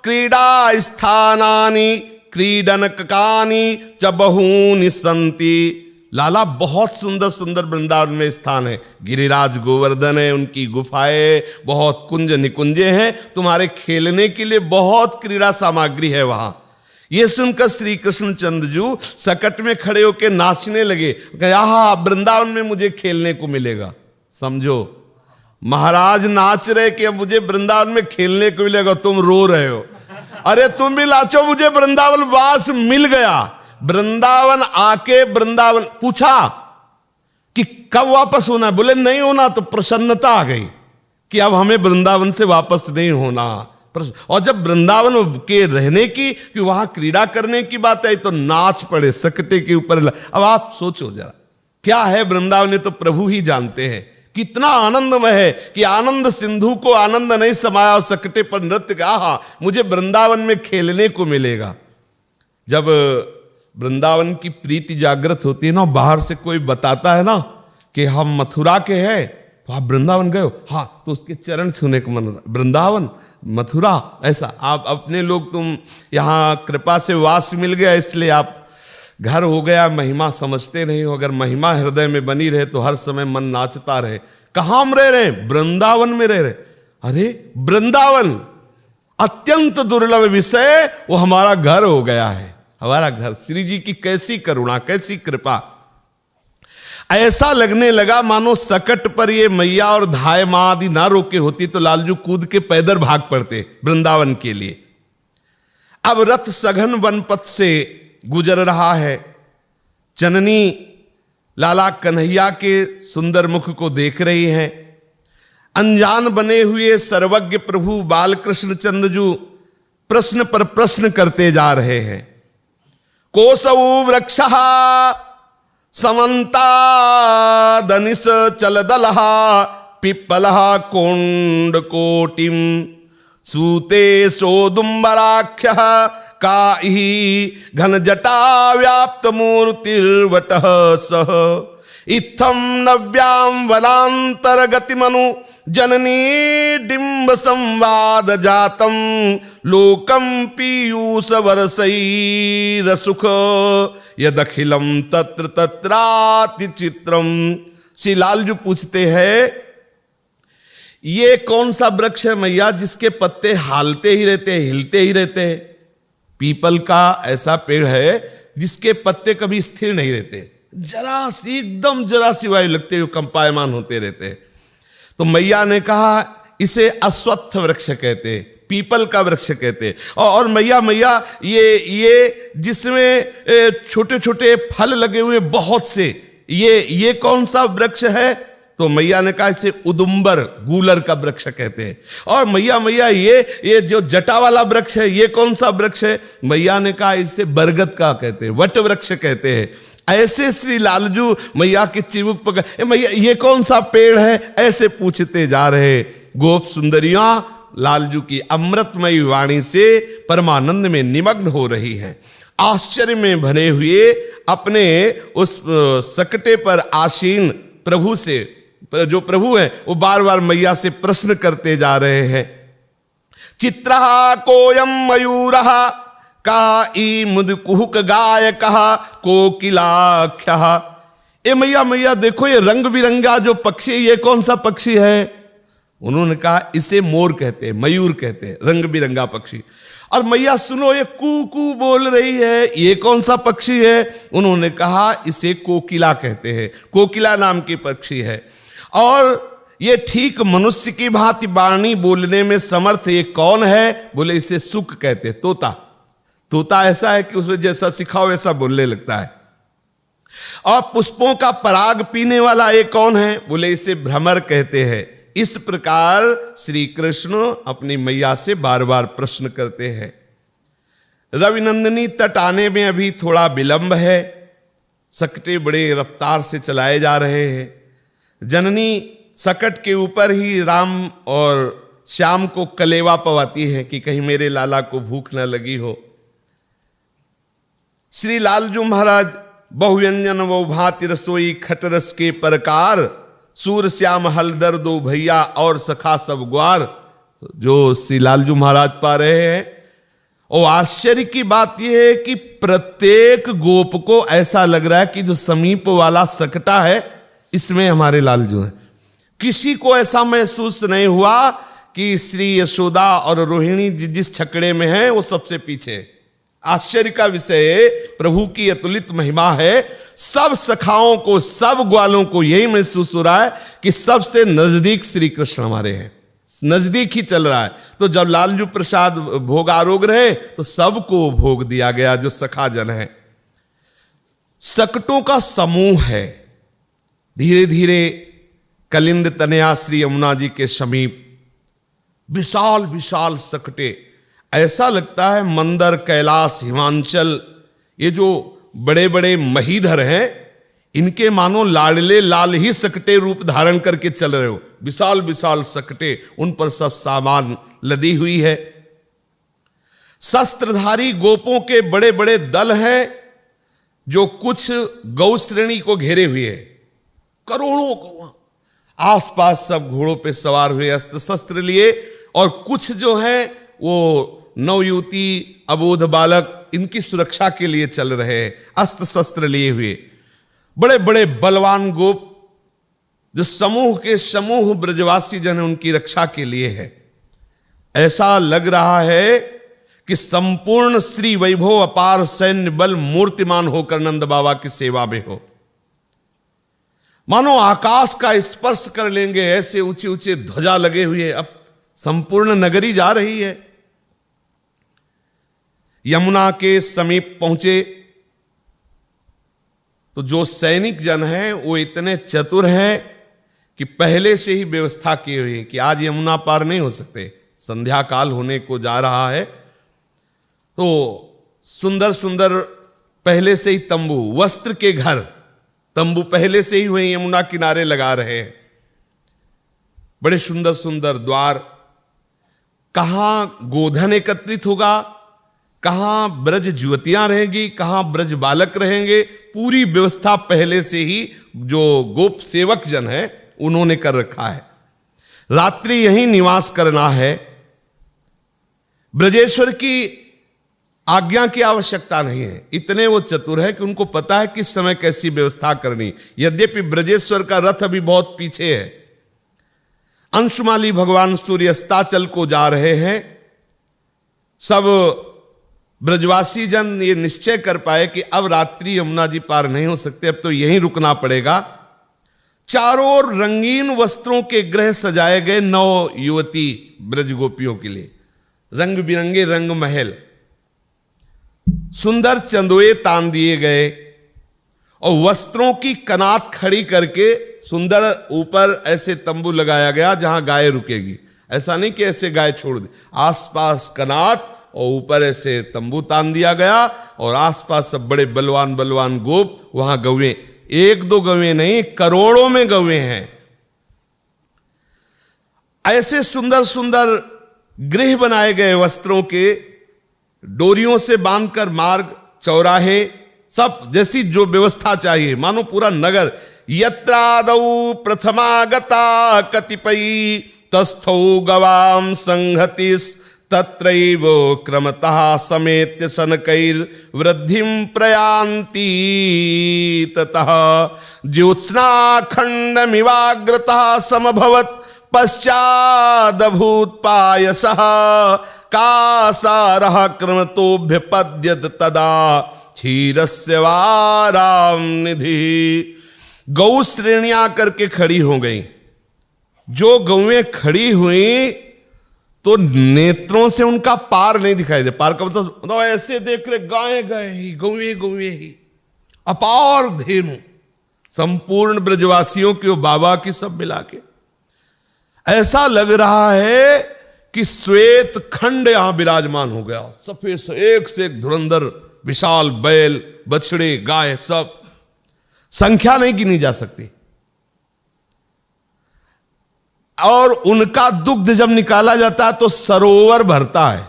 क्रीडा स्थानानि क्रीडनकानि च बहूनि सन्ति। लाला, बहुत सुंदर सुंदर वृंदावन में स्थान है। गिरिराज गोवर्धन है, उनकी गुफाएं, बहुत कुंज निकुंजे हैं, तुम्हारे खेलने के लिए बहुत क्रीड़ा सामग्री है वहां। ये सुनकर श्री कृष्णचंद्र जी सकट में खड़े होकर नाचने लगे। कहा, वृंदावन में मुझे खेलने को मिलेगा। समझो, महाराज नाच रहे कि मुझे वृंदावन में खेलने को मिलेगा, तुम रो रहे हो। अरे तुम भी नाचो, मुझे वृंदावन वास मिल गया। वृंदावन आके वृंदावन पूछा कि कब वापस होना है? बोले नहीं होना। तो प्रसन्नता आ गई कि अब हमें वृंदावन से वापस नहीं होना। और जब वृंदावन के रहने की, कि वहां क्रीड़ा करने की बात है, तो नाच पड़े सकटे के ऊपर। अब आप सोचो जरा, क्या है वृंदावन, तो प्रभु ही जानते हैं। कितना आनंदमय है कि आनंद सिंधु को आनंद नहीं समाया और सकटे पर नृत्य का। आहा, मुझे वृंदावन में खेलने को मिलेगा। जब वृंदावन की प्रीति जागृत होती है ना, बाहर से कोई बताता है ना कि हम मथुरा के हैं, तो आप वृंदावन गए हो? हाँ, तो उसके चरण छूने को मन होता। वृंदावन, मथुरा, ऐसा आप अपने लोग, तुम यहाँ कृपा से वास मिल गया इसलिए आप घर हो गया, महिमा समझते नहीं हो। अगर महिमा हृदय में बनी रहे तो हर समय मन नाचता रहे। कहाँ हम रह रहे? वृंदावन में रह रहे। अरे वृंदावन अत्यंत दुर्लभ विषय, वो हमारा घर हो गया है, हमारा घर। श्री जी की कैसी करुणा, कैसी कृपा। ऐसा लगने लगा मानो सकट पर ये मैया और धाय मां आदि ना रोके होती तो लालजू कूद के पैदल भाग पड़ते वृंदावन के लिए। अब रथ सघन वनपथ से गुजर रहा है। जननी लाला कन्हैया के सुंदर मुख को देख रही हैं। अनजान बने हुए सर्वज्ञ प्रभु बालकृष्ण चंद्र जी प्रश्न पर प्रश्न करते जा रहे हैं। कोसौ वृक्षः समन्ता दनिस चलदलः पिप्पलः कोंडकोटिम सूते सोदुम्बराख्यः काहि घन जटा व्याप्त मूर्तिर्वटः सह इत्थं नव्यां वनांतर गतिमनु जननी डिंब संवाद जातम लोकम पीयूष वरसैर सुख यदखिलम तत्र तत्राति चित्रम। श्री लालजू पूछते हैं, ये कौन सा वृक्ष है मैया जिसके पत्ते हालते ही रहते हैं, हिलते ही रहते हैं? पीपल का ऐसा पेड़ है जिसके पत्ते कभी स्थिर नहीं रहते, जरा सी एकदम जरा सी वायु लगते हुए कंपायमान होते रहते हैं। तो मैया ने कहा इसे अश्वत्थ वृक्ष कहते, पीपल का वृक्ष कहते। और मैया ये जिसमें छोटे छोटे फल लगे हुए बहुत से, ये कौन सा वृक्ष है? तो मैया ने कहा इसे उदुम्बर गूलर का वृक्ष कहते हैं। और मैया ये जो जटा वाला वृक्ष है ये कौन सा वृक्ष है? मैया ने कहा इसे बरगद का कहते हैं, वट वृक्ष कहते हैं। ऐसे श्री लालजू मैया की चिबुक पकड़, मैया ये कौन सा पेड़ है? ऐसे पूछते जा रहे। गोप सुंदरियां लालजू की अमृतमयी वाणी से परमानंद में निमग्न हो रही हैं। आश्चर्य में भरे हुए अपने उस सकटे पर आसीन प्रभु से, जो प्रभु है वो बार बार मैया से प्रश्न करते जा रहे हैं। चित्रहा कोयम मयूरः का ई मुद कुहुक गायक कोकिलाख्य। ए मैया देखो ये रंग बिरंगा जो पक्षी, ये कौन सा पक्षी है? उन्होंने कहा इसे मोर कहते हैं, मयूर कहते हैं, रंग बिरंगा पक्षी। और मैया सुनो ये कू कू बोल रही है, ये कौन सा पक्षी है? उन्होंने कहा इसे कोकिला कहते हैं, कोकिला नाम की पक्षी है। और ये ठीक मनुष्य की भांति वाणी बोलने में समर्थ ये कौन है? बोले इसे सुक कहते हैं, तोता। तोता ऐसा है कि उसे जैसा सिखाओ वैसा बोलने लगता है। और पुष्पों का पराग पीने वाला ये कौन है? बोले इसे भ्रमर कहते हैं। इस प्रकार श्री कृष्ण अपनी मैया से बार बार प्रश्न करते हैं। रविनंदिनी तट आने में अभी थोड़ा विलंब है, सकटे बड़े रफ्तार से चलाए जा रहे हैं। जननी सकट के ऊपर ही राम और श्याम को कलेवा पवाती है कि कहीं मेरे लाला को भूख न लगी हो। श्री लालजू महाराज बहुव्यंजन वो भांति रसोई खटरस के प्रकार, सूर श्याम हलदर दो भैया और सखा सब ग्वार, जो श्री लालजू महाराज पा रहे हैं। और आश्चर्य की बात यह है कि प्रत्येक गोप को ऐसा लग रहा है कि जो समीप वाला सकटा है इसमें हमारे लालजू हैं। किसी को ऐसा महसूस नहीं हुआ कि श्री यशोदा और रोहिणी जिस छकड़े में है वो सबसे पीछे। आश्चर्य का विषय प्रभु की अतुलित महिमा है। सब सखाओं को, सब ग्वालों को यही महसूस हो रहा है कि सबसे नजदीक श्री कृष्ण हमारे हैं, नजदीक ही चल रहा है। तो जब लालजू प्रसाद भोग आरोग रहे तो सबको भोग दिया गया जो सखा जन है। सकटों का समूह है। धीरे धीरे कलिंद तनया श्री यमुना जी के समीप विशाल विशाल सकटे, ऐसा लगता है मंदर, कैलाश, हिमांचल, ये जो बड़े बड़े महीधर हैं इनके मानो लाडले लाल ही सकटे रूप धारण करके चल रहे हो। विशाल विशाल सकटे, उन पर सब सामान लदी हुई है। शस्त्रधारी गोपों के बड़े बड़े दल हैं जो कुछ गौ श्रेणी को घेरे हुए है। करोड़ों गौ आसपास सब घोड़ों पे सवार हुए अस्त्र शस्त्र लिए, और कुछ जो है वो नवयुवती, अबोध बालक, इनकी सुरक्षा के लिए चल रहे हैं अस्त्र शस्त्र लिए हुए। बड़े बड़े बलवान गोप जो समूह के समूह ब्रजवासी जन उनकी रक्षा के लिए है। ऐसा लग रहा है कि संपूर्ण श्री वैभव अपार सैन्य बल मूर्तिमान होकर नंद बाबा की सेवा में हो। मानो आकाश का स्पर्श कर लेंगे, ऐसे ऊंचे ऊंचे ध्वजा लगे हुए अब संपूर्ण नगरी जा रही है। यमुना के समीप पहुंचे तो जो सैनिक जन हैं वो इतने चतुर हैं कि पहले से ही व्यवस्था की हुई है कि आज यमुना पार नहीं हो सकते, संध्या काल होने को जा रहा है। तो सुंदर सुंदर पहले से ही तंबू, वस्त्र के घर, तंबू पहले से ही हुए यमुना किनारे लगा रहे हैं। बड़े सुंदर सुंदर द्वार, कहां गोधन एकत्रित होगा, कहां ब्रज युवतियां रहेगी, कहां ब्रज बालक रहेंगे, पूरी व्यवस्था पहले से ही जो गोप सेवक जन है उन्होंने कर रखा है। रात्रि यहीं निवास करना है। ब्रजेश्वर की आज्ञा की आवश्यकता नहीं है, इतने वो चतुर है कि उनको पता है किस समय कैसी व्यवस्था करनी। यद्यपि ब्रजेश्वर का रथ अभी बहुत पीछे है। अंशुमाली भगवान सूर्य अस्ताचल को जा रहे हैं। सब ब्रजवासी जन ये निश्चय कर पाए कि अब रात्रि यमुना जी पार नहीं हो सकते, अब तो यहीं रुकना पड़ेगा। चारों ओर रंगीन वस्त्रों के गृह सजाए गए 9 युवती ब्रज गोपियों के लिए, रंग बिरंगे रंग महल, सुंदर चंदोए तान दिए गए और वस्त्रों की कनात खड़ी करके सुंदर ऊपर ऐसे तंबू लगाया गया जहां गाय रुकेगी। ऐसा नहीं कि ऐसे गाय छोड़ दे, आसपास कनात और ऊपर ऐसे तंबू तान दिया गया और आसपास सब बड़े बलवान बलवान गोप वहां गौएं, 1-2 गौएं नहीं, करोड़ों में गौएं हैं। ऐसे सुंदर सुंदर गृह बनाए गए वस्त्रों के, डोरियों से बांधकर मार्ग चौराहे सब जैसी जो व्यवस्था चाहिए, मानो पूरा नगर। यत्रादौ प्रथमागता कतिपयी तस्थौ गवाम संहतिस तत्रैव क्रमतः समेत्य सनकैर वृद्धिं प्रयान्ति ततः ज्योत्स्नाखण्डमिवाग्रतः समभवत् पश्चादभूत पायसः कासारः क्रमतोभ्यपद्यत तदा क्षीरस्य वाराम निधि। गौ श्रेणियां करके खड़ी हो गई। जो गौएं खड़ी हुई तो नेत्रों से उनका पार नहीं दिखाई दे। पार का मतलब ऐसे देख रहे, गाय गाय ही, गौएं गौएं ही, अपार धेनु, संपूर्ण ब्रजवासियों की, बाबा की सब मिला के ऐसा लग रहा है कि श्वेत खंड यहां विराजमान हो गया। सफेद से एक धुरंधर विशाल बैल, बछड़े, गाय, सब संख्या नहीं गिनी जा सकती। और उनका दुग्ध जब निकाला जाता है तो सरोवर भरता है।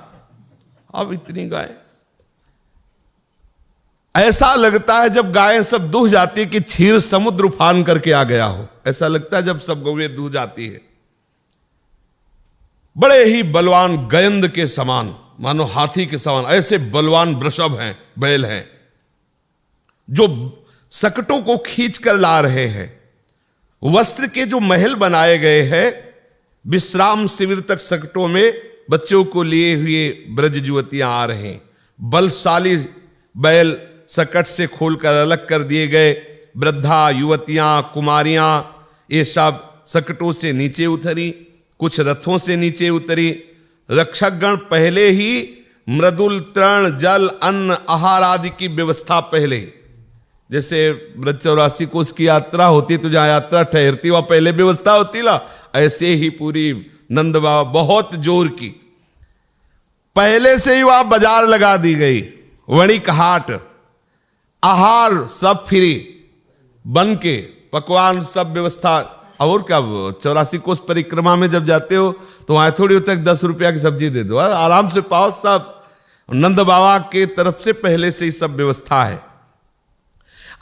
अब इतनी गाय, ऐसा लगता है जब गायें सब दूह जाती है कि क्षीर समुद्र उफान करके आ गया हो। ऐसा लगता है जब सब गौएं दूह जाती है। बड़े ही बलवान गयंद के समान, मानो हाथी के समान, ऐसे बलवान वृषभ हैं, बैल हैं, जो सकटों को खींच कर ला रहे हैं। वस्त्र के जो महल बनाए गए हैं, विश्राम शिविर तक सकटों में बच्चों को लिए हुए ब्रज युवतियां आ रहे हैं। बलशाली बैल सकट से खोलकर अलग कर दिए गए। वृद्धा युवतियां, कुमारियां, ये सब सकटों से नीचे उतरी, कुछ रथों से नीचे उतरी। रक्षकगण पहले ही मृदुल तृण, जल, अन्न, आहार आदि की व्यवस्था पहले, जैसे ब्रज 84 कोस की यात्रा होती तो जहां यात्रा ठहरती वहां पहले व्यवस्था होती ना, ऐसे ही पूरी नंद बाबा बहुत जोर की पहले से ही वहां बाजार लगा दी गई। वणिक हाट, आहार सब फ्री बन के, पकवान सब व्यवस्था। और क्या 84 कोस परिक्रमा में जब जाते हो तो वहां थोड़ी होता है 10 रुपया की सब्जी दे दो, आराम से पाओ सब। नंद बाबा के तरफ से पहले से ही सब व्यवस्था है।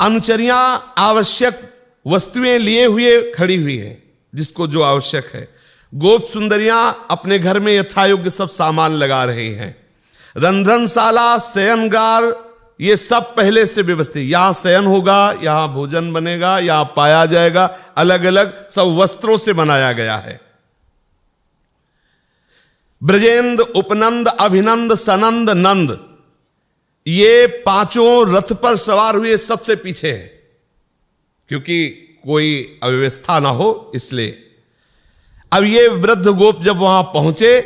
अनुचरियां आवश्यक वस्तुएं लिए हुए खड़ी हुई है, जिसको जो आवश्यक है। गोप सुंदरियां अपने घर में यथायोग्य सब सामान लगा रहे हैं। रंधनशाला, शयनगार, ये सब पहले से व्यवस्थित। यहां शयन होगा, यहां भोजन बनेगा, यहां पाया जाएगा, अलग अलग सब वस्त्रों से बनाया गया है। ब्रजेंद्र, उपनंद, अभिनंद, सनंद, नंद, ये पांचों रथ पर सवार हुए सबसे पीछे है, क्योंकि कोई अव्यवस्था ना हो इसलिए। अब ये वृद्ध गोप जब वहां पहुंचे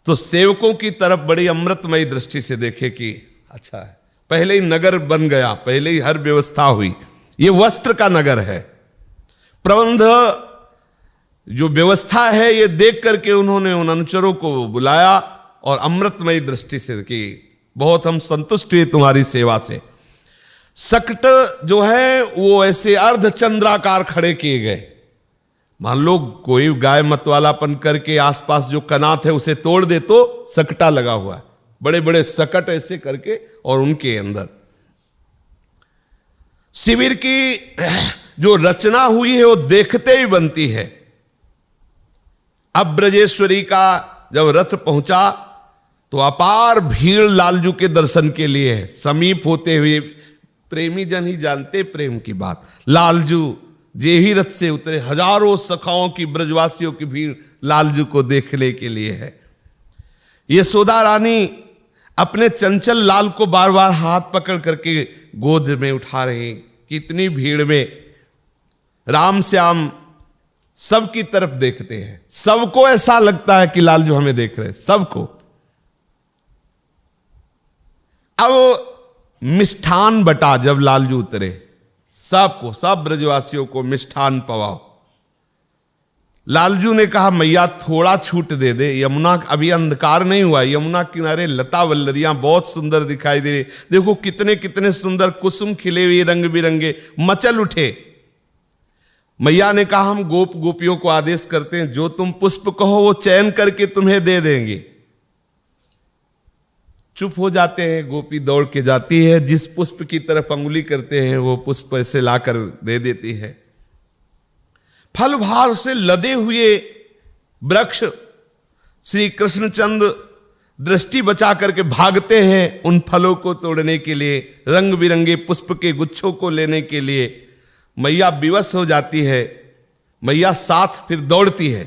तो सेवकों की तरफ बड़ी अमृतमयी दृष्टि से देखे कि अच्छा है, पहले ही नगर बन गया, पहले ही हर व्यवस्था हुई। ये वस्त्र का नगर है। प्रबंध जो व्यवस्था है ये देख करके उन्होंने उन अनुचरों को बुलाया और अमृतमयी दृष्टि से कि बहुत हम संतुष्ट हुए तुम्हारी सेवा से। सकट जो है वो ऐसे अर्धचंद्राकार खड़े किए गए। मान लो कोई गाय मतवालापन करके आसपास जो कनात है उसे तोड़ दे तो सकटा लगा हुआ है, बड़े बड़े सकट ऐसे करके, और उनके अंदर शिविर की जो रचना हुई है वो देखते ही बनती है। अब ब्रजेश्वरी का जब रथ पहुंचा तो अपार भीड़ लालजू के दर्शन के लिए है। समीप होते हुए प्रेमी जन ही जानते प्रेम की बात। लालजू जे ही रथ से उतरे, हजारों सखाओं की, ब्रजवासियों की भीड़ लालजू को देखने के लिए है। यशोदा रानी अपने चंचल लाल को बार बार हाथ पकड़ करके गोद में उठा रहे हैं कि इतनी भीड़ में राम श्याम सबकी तरफ देखते हैं, सबको ऐसा लगता है कि लालजू हमें देख रहे हैं, सबको। अब मिष्ठान बटा जब लालजू उतरे, सबको, सब ब्रजवासियों को मिष्ठान पवाओ। लालजू ने कहा मैया थोड़ा छूट दे दे, यमुना अभी अंधकार नहीं हुआ, यमुना किनारे लता वल्लरियां बहुत सुंदर दिखाई दे रही, देखो कितने कितने सुंदर कुसुम खिले हुए रंग बिरंगे, मचल उठे। मैया ने कहा हम गोप गोपियों को आदेश करते हैं जो तुम पुष्प कहो वो चयन करके तुम्हें दे देंगे। चुप हो जाते हैं, गोपी दौड़ के जाती है, जिस पुष्प की तरफ अंगुली करते हैं वो पुष्प ऐसे लाकर दे देती है। फल भार से लदे हुए वृक्ष श्री कृष्णचंद्र दृष्टि बचा करके भागते हैं उन फलों को तोड़ने के लिए, रंग बिरंगे पुष्प के गुच्छों को लेने के लिए। मैया विवश हो जाती है, मैया साथ फिर दौड़ती है,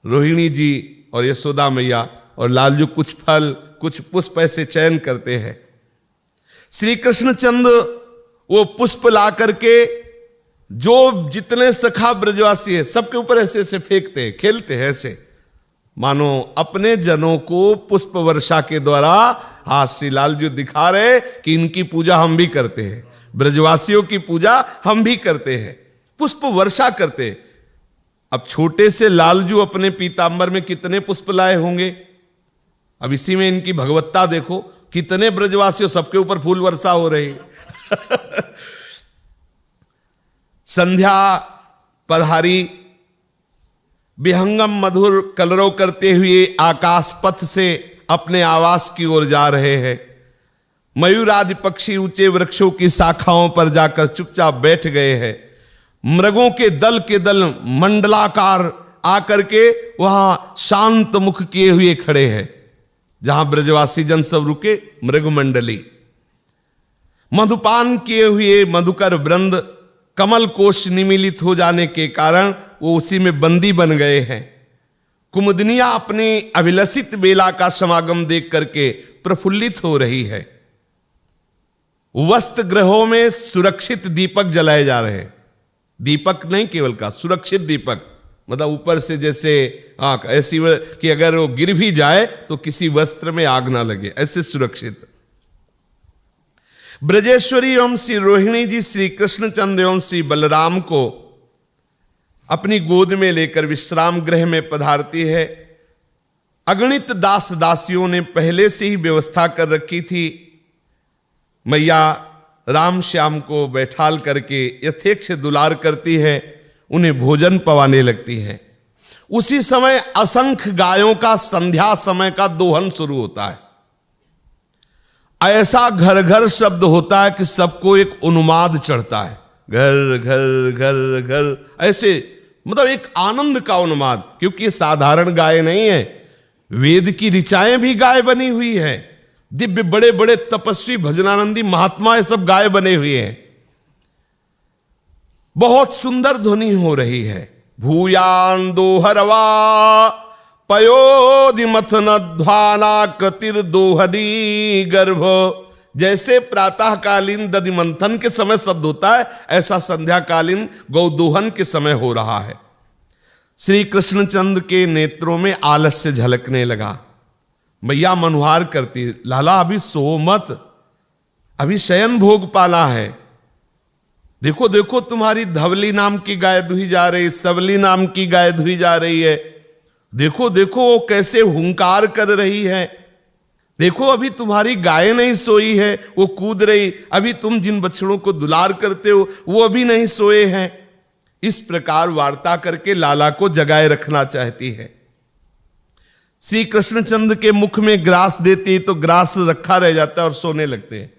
रोहिणी जी और यशोदा मैया और लालजू कुछ फल कुछ पुष्प ऐसे चयन करते हैं। श्री कृष्णचंद्र वो पुष्प ला करके जो जितने सखा ब्रजवासी है सबके ऊपर ऐसे ऐसे फेंकते हैं, खेलते हैं ऐसे, मानो अपने जनों को पुष्प वर्षा के द्वारा आज श्री लालजू दिखा रहे कि इनकी पूजा हम भी करते हैं, ब्रजवासियों की पूजा हम भी करते हैं, पुष्प वर्षा करते हैं। अब छोटे से लालजू अपने पीतांबर में कितने पुष्प लाए होंगे, अब इसी में इनकी भगवत्ता देखो, कितने ब्रजवासियों सबके ऊपर फूल वर्षा हो रही है। संध्या पधारी, विहंगम मधुर कलरव करते हुए आकाश पथ से अपने आवास की ओर जा रहे हैं। मयूर आदि पक्षी ऊंचे वृक्षों की शाखाओं पर जाकर चुपचाप बैठ गए हैं। मृगों के दल मंडलाकार आकर के वहां शांत मुख किए हुए खड़े हैं। जहां ब्रजवासी जन सब रुके, मृगमंडली मधुपान किए हुए मधुकर वृंद कमल कोश निमीलित हो जाने के कारण वो उसी में बंदी बन गए हैं। कुमुदनियां अपनी अभिलषित बेला का समागम देख करके प्रफुल्लित हो रही है। वस्त्र गृहों में सुरक्षित दीपक जलाए जा रहे हैं। दीपक नहीं केवल का, सुरक्षित दीपक, मतलब ऊपर से जैसे आंख ऐसी कि अगर वो गिर भी जाए तो किसी वस्त्र में आग ना लगे, ऐसे सुरक्षित। ब्रजेश्वरी एवं श्री रोहिणी जी श्री कृष्णचंद्र एवं श्री बलराम को अपनी गोद में लेकर विश्राम गृह में पधारती है। अगणित दास दासियों ने पहले से ही व्यवस्था कर रखी थी। मैया राम श्याम को बैठाल करके यथेक्ष दुलार करती है, उन्हें भोजन पवाने लगती है। उसी समय असंख्य गायों का संध्या समय का दोहन शुरू होता है। ऐसा घर घर शब्द होता है कि सबको एक उन्माद चढ़ता है, घर घर घर घर ऐसे, मतलब एक आनंद का उन्माद, क्योंकि ये साधारण गाय नहीं है, वेद की ऋचाएं भी गाय बनी हुई है। दिव्य बड़े बड़े तपस्वी भजनानंदी महात्मा ये सब गाय बने हुए हैं। बहुत सुंदर ध्वनि हो रही है। भूयान दोहरवा पयोदिमथन ध्वाना कृतिर दोहरी गर्भ, जैसे प्रातःकालीन दधिमंथन के समय शब्द होता है, ऐसा संध्याकालीन गौदोहन के समय हो रहा है। श्री कृष्णचंद्र के नेत्रों में आलस्य झलकने लगा। मैया मनुहार करती, लाला अभी सो मत, अभी शयन भोग पाला है। देखो देखो तुम्हारी धवली नाम की गाय दुही जा रही, सबली नाम की गाय दुही जा रही है। देखो देखो वो कैसे हुंकार कर रही है। देखो अभी तुम्हारी गाय नहीं सोई है, वो कूद रही। अभी तुम जिन बछड़ों को दुलार करते हो वो अभी नहीं सोए हैं। इस प्रकार वार्ता करके लाला को जगाए रखना चाहती है। श्री कृष्णचंद्र के मुख में ग्रास देती तो ग्रास रखा रह जाता है और सोने लगते हैं।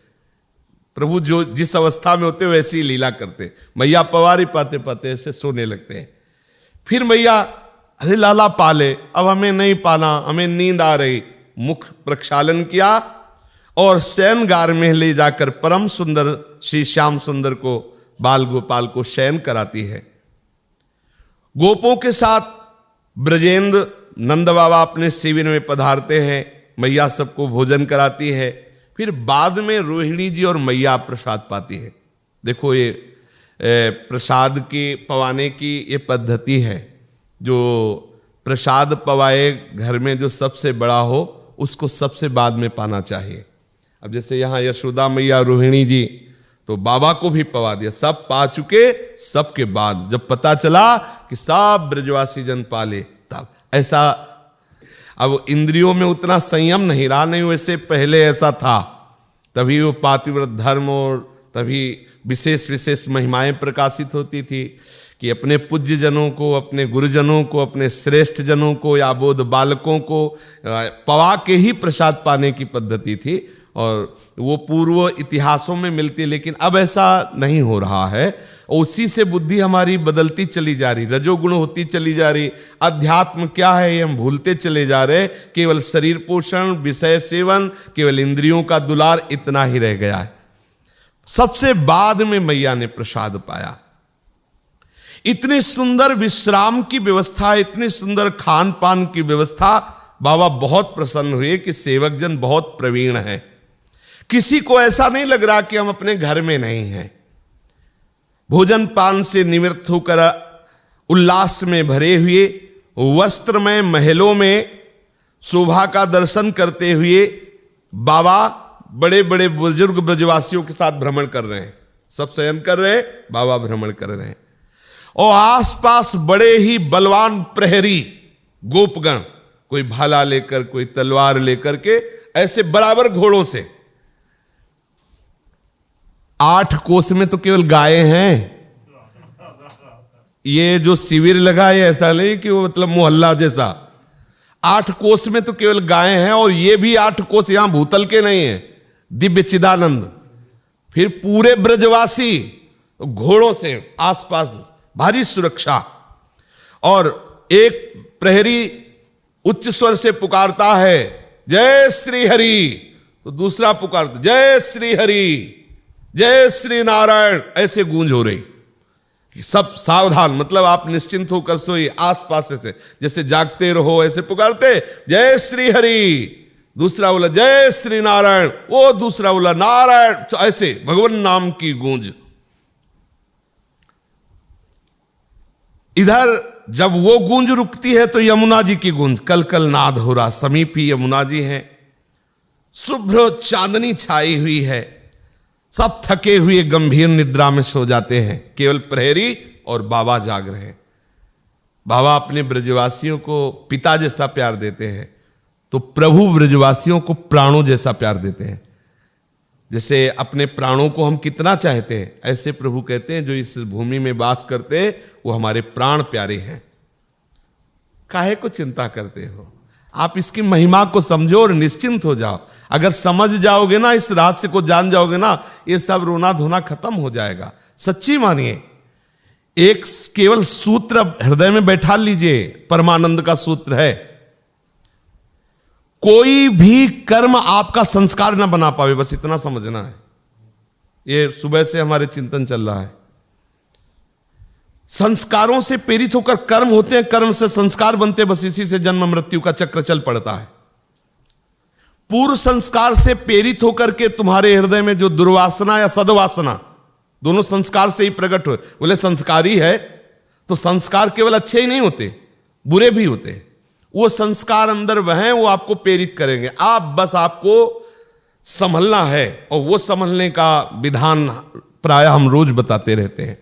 प्रभु जो जिस अवस्था में होते वैसी लीला करते। मैया पवारी पाते पाते ऐसे सोने लगते हैं। फिर मैया, अरे लाला पाले, अब हमें नहीं पाना, हमें नींद आ रही। मुख प्रक्षालन किया और शयनगार में ले जाकर परम सुंदर श्री श्याम सुंदर को, बाल गोपाल को शयन कराती है। गोपों के साथ ब्रजेंद्र नंद बाबा अपने शिविर में पधारते हैं। मैया सबको भोजन कराती है, फिर बाद में रोहिणी जी और मैया प्रसाद पाती है। देखो ये प्रसाद के पवाने की ये पद्धति है, जो प्रसाद पवाए घर में जो सबसे बड़ा हो उसको सबसे बाद में पाना चाहिए। अब जैसे यहाँ यशोदा मैया रोहिणी जी तो बाबा को भी पवा दिया, सब पा चुके, सबके बाद जब पता चला कि सब ब्रजवासी जन पाले तब ऐसा। अब इंद्रियों में उतना संयम नहीं रहा, नहीं वैसे पहले ऐसा था, तभी वो पातिव्रत धर्म और तभी विशेष विशेष महिमाएं प्रकाशित होती थी कि अपने पूज्य जनों को, अपने गुरुजनों को, अपने श्रेष्ठ जनों को या बोध बालकों को पवा के ही प्रसाद पाने की पद्धति थी और वो पूर्व इतिहासों में मिलती है। लेकिन अब ऐसा नहीं हो रहा है, उसी से बुद्धि हमारी बदलती चली जा रही, रजोगुण होती चली जा रही। अध्यात्म क्या है ये हम भूलते चले जा रहे, केवल शरीर पोषण, विषय सेवन, केवल इंद्रियों का दुलार, इतना ही रह गया है। सबसे बाद में मैया ने प्रसाद पाया। इतनी सुंदर विश्राम की व्यवस्था, इतनी सुंदर खान पान की व्यवस्था, बाबा बहुत प्रसन्न हुए कि सेवक जन बहुत प्रवीण हैं। किसी को ऐसा नहीं लग रहा कि हम अपने घर में नहीं हैं। भोजन पान से निवृत्त होकर उल्लास में भरे हुए वस्त्रमय महलों में शोभा का दर्शन करते हुए बाबा बड़े बड़े बुजुर्ग ब्रजवासियों के साथ भ्रमण कर रहे हैं। सब शयन कर रहे हैं, बाबा भ्रमण कर रहे हैं और आसपास बड़े ही बलवान प्रहरी गोपगण, कोई भाला लेकर, कोई तलवार लेकर के, ऐसे बराबर घोड़ों से। 8 कोस में तो केवल गाय हैं। ये जो शिविर लगा है ऐसा नहीं कि वो मतलब मोहल्ला जैसा, 8 कोस में तो केवल गाय हैं और ये भी 8 कोस यहां भूतल के नहीं है, दिव्य चिदानंद। फिर पूरे ब्रजवासी घोड़ों से आसपास भारी सुरक्षा, और एक प्रहरी उच्च स्वर से पुकारता है जय श्री हरि, तो दूसरा पुकारता जय श्री हरि, जय श्री नारायण, ऐसे गूंज हो रही कि सब सावधान, मतलब आप निश्चिंत होकर सोइए। आसपास से जैसे जागते रहो ऐसे पुकारते जय श्री हरि, दूसरा बोला जय श्री नारायण, वो दूसरा बोला नारायण, तो ऐसे भगवान नाम की गूंज। इधर जब वो गूंज रुकती है तो यमुना जी की गूंज, कल कल नाद हो रहा। समीप ही यमुना जी है, शुभ्र चांदनी छाई हुई है, सब थके हुए गंभीर निद्रा में सो जाते हैं, केवल प्रहरी और बाबा जाग रहे हैं। बाबा अपने ब्रजवासियों को पिता जैसा प्यार देते हैं, तो प्रभु ब्रजवासियों को प्राणों जैसा प्यार देते हैं। जैसे अपने प्राणों को हम कितना चाहते हैं, ऐसे प्रभु कहते हैं जो इस भूमि में वास करते हैं वो हमारे प्राण प्यारे हैं। काहे को चिंता करते हो, आप इसकी महिमा को समझो और निश्चिंत हो जाओ। अगर समझ जाओगे ना, इस रहस्य को जान जाओगे ना, ये सब रोना धोना खत्म हो जाएगा। सच्ची मानिए, एक केवल सूत्र हृदय में बैठा लीजिए, परमानंद का सूत्र है, कोई भी कर्म आपका संस्कार ना बना पावे, बस इतना समझना है। ये सुबह से हमारे चिंतन चल रहा है। संस्कारों से प्रेरित होकर कर्म होते हैं, कर्म से संस्कार बनते, बस इसी से जन्म मृत्यु का चक्र चल पड़ता है। पूर्व संस्कार से प्रेरित होकर के तुम्हारे हृदय में जो दुर्वासना या सद्वासना, दोनों संस्कार से ही प्रकट हो। बोले संस्कारी है तो संस्कार केवल अच्छे ही नहीं होते, बुरे भी होते हैं। वो संस्कार अंदर वह हैं, वो आपको प्रेरित करेंगे। आप बस आपको संभलना है, और वो संभलने का विधान प्रायः हम रोज बताते रहते हैं।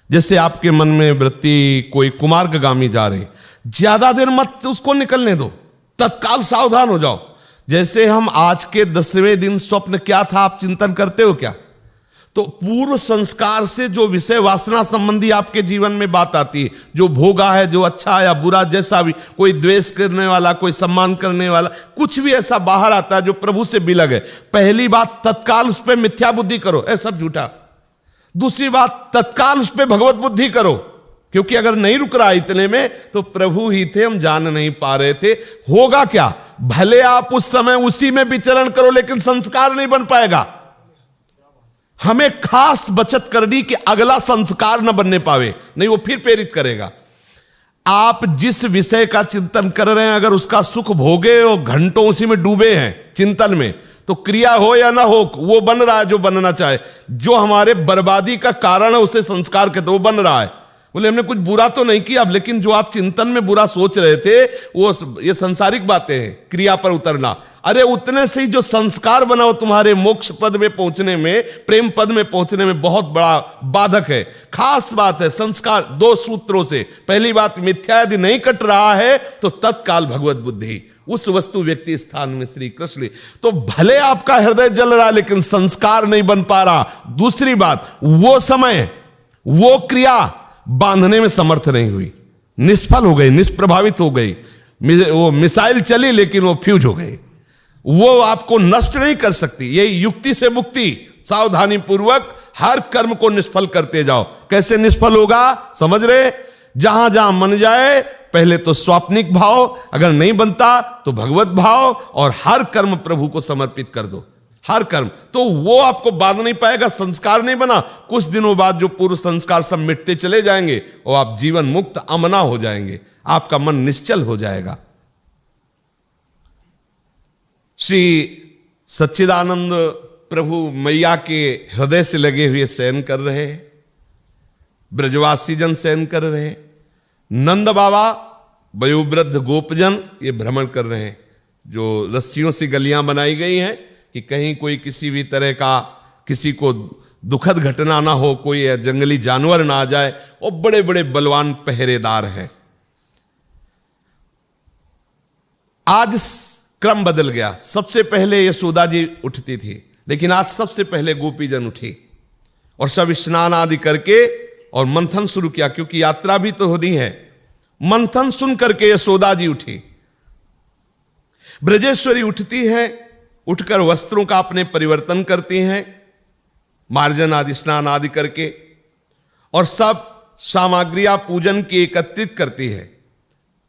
जैसे आपके मन में वृत्ति कोई कुमार्गगामी जा रही, ज्यादा देर मत उसको निकलने दो, तत्काल सावधान हो जाओ। जैसे हम आज के 10वें दिन स्वप्न क्या था आप चिंतन करते हो क्या? तो पूर्व संस्कार से जो विषय वासना संबंधी आपके जीवन में बात आती है, जो भोगा है, जो अच्छा या बुरा जैसा भी, कोई द्वेष करने वाला, कोई सम्मान करने वाला, कुछ भी ऐसा बाहर आता है जो प्रभु से बिलग है, पहली बात तत्काल उस पर मिथ्या बुद्धि करो, ऐसा सब झूठा। दूसरी बात तत्काल उस पर भगवत बुद्धि करो, क्योंकि अगर नहीं रुक रहा इतने में तो प्रभु ही थे, हम जान नहीं पा रहे थे। होगा क्या, भले आप उस समय उसी में विचरण करो, लेकिन संस्कार नहीं बन पाएगा। हमें खास बचत करनी कि अगला संस्कार न बनने पावे, नहीं वो फिर प्रेरित करेगा। आप जिस विषय का चिंतन कर रहे हैं, अगर उसका सुख भोगे और घंटों उसी में डूबे हैं चिंतन में, तो क्रिया हो या ना हो वो बन रहा है जो बनना चाहे। जो हमारे बर्बादी का कारण है उसे संस्कार कहते, वो बन रहा है। बोले हमने कुछ बुरा तो नहीं किया, लेकिन जो आप चिंतन में बुरा सोच रहे थे वो ये सांसारिक बातें हैं, क्रिया पर उतरना। अरे उतने से ही जो संस्कार बना वो तुम्हारे मोक्ष पद में पहुंचने में, प्रेम पद में पहुंचने में बहुत बड़ा बाधक है। खास बात है संस्कार 2 सूत्रों से। पहली बात, मिथ्या यदि नहीं कट रहा है तो तत्काल भगवत बुद्धि, उस वस्तु व्यक्ति स्थान में श्री कृष्ण। तो भले आपका हृदय जल रहा लेकिन संस्कार नहीं बन पा रहा। दूसरी बात, वो समय वो क्रिया बांधने में समर्थ नहीं हुई, निष्फल हो गई, निष्प्रभावित हो गई। वो मिसाइल चली लेकिन वो फ्यूज हो गई, वो आपको नष्ट नहीं कर सकती। ये युक्ति से मुक्ति, सावधानी पूर्वक हर कर्म को निष्फल करते जाओ। कैसे निष्फल होगा समझ रहे? जहां जहां मन जाए पहले तो स्वाप्निक भाव, अगर नहीं बनता तो भगवत भाव, और हर कर्म प्रभु को समर्पित कर दो, हर कर्म। तो वो आपको बांध नहीं पाएगा, संस्कार नहीं बना। कुछ दिनों बाद जो पूर्व संस्कार सब मिटते चले जाएंगे और आप जीवन मुक्त अमना हो जाएंगे, आपका मन निश्चल हो जाएगा। श्री सच्चिदानंद प्रभु मैया के हृदय से लगे हुए शयन कर रहे, ब्रजवासी जन शयन कर रहे, नंद बाबा वयोवृद्ध गोपजन ये भ्रमण कर रहे हैं। जो रस्सियों से गलियां बनाई गई हैं कि कहीं कोई किसी भी तरह का किसी को दुखद घटना ना हो, कोई जंगली जानवर ना आ जाए, और बड़े बड़े बलवान पहरेदार हैं। आज क्रम बदल गया। सबसे पहले यशोदा जी उठती थी, लेकिन आज सबसे पहले गोपीजन उठी और सब स्नान आदि करके और मंथन शुरू किया, क्योंकि यात्रा भी तो होनी है। मंथन सुन करके यशोदा जी उठी। ब्रजेश्वरी उठती है, उठकर वस्त्रों का अपने परिवर्तन करती हैं, मार्जन आदि स्नान आदि करके, और सब सामग्रियां पूजन की एकत्रित करती है।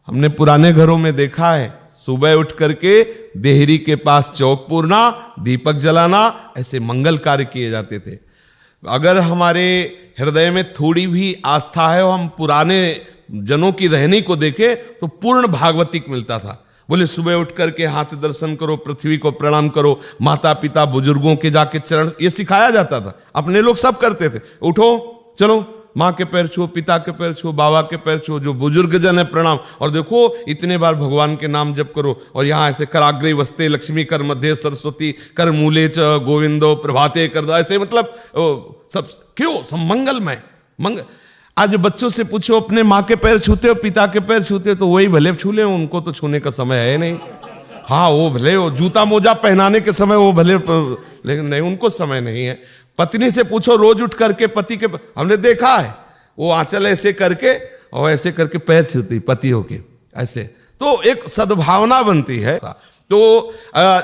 हमने पुराने घरों में देखा है, सुबह उठ करके देहरी के पास चौक पूरना, दीपक जलाना, ऐसे मंगल कार्य किए जाते थे। अगर हमारे हृदय में थोड़ी भी आस्था है और हम पुराने जनों की रहनी को देखें तो पूर्ण भागवतिक मिलता था। बोले सुबह उठ करके हाथ दर्शन करो, पृथ्वी को प्रणाम करो, माता पिता बुजुर्गों के जाके चरण, ये सिखाया जाता था। अपने लोग सब करते थे, उठो चलो माँ के पैर छुओ, पिता के पैर छुओ, बाबा के पैर छुओ, जो बुजुर्ग जन है प्रणाम, और देखो इतने बार भगवान के नाम जप करो। और यहाँ ऐसे कराग्रे वस्ते लक्ष्मी कर मध्य सरस्वती कर मूले च गोविंदो प्रभाते कर दो, ऐसे मतलब सब क्यों सब मंगलमय मंगल। आज बच्चों से पूछो अपने माँ के पैर छूते हो, पिता के पैर छूते हो, तो वही भले छू ले, उनको तो छूने का समय है नहीं। हाँ वो भले वो जूता मोजा पहनाने के समय वो भले, लेकिन नहीं उनको समय नहीं है। पत्नी से पूछो रोज उठ करके पति के, हमने देखा है वो आंचल ऐसे करके और ऐसे करके पैर छूती पति होके ऐसे, तो एक सद्भावना बनती है। तो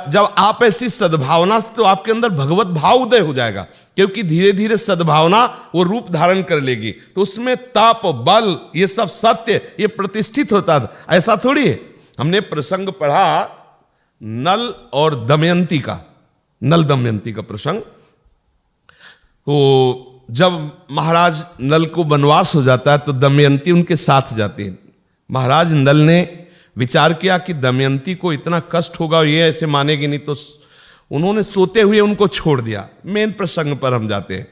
जब आप ऐसी सद्भावना से, तो आपके अंदर भगवत भाव उदय हो जाएगा, क्योंकि धीरे धीरे सद्भावना वो रूप धारण कर लेगी। तो उसमें तप बल ये सब सत्य ये प्रतिष्ठित होता था। ऐसा थोड़ी है। हमने प्रसंग पढ़ा नल और दमयंती का, नल दमयंती का प्रसंग। तो जब महाराज नल को वनवास हो जाता है तो दमयंती उनके साथ जाती है। महाराज नल ने विचार किया कि दमयंती को इतना कष्ट होगा और ये ऐसे मानेगी नहीं, तो उन्होंने सोते हुए उनको छोड़ दिया। मेन प्रसंग पर हम जाते हैं।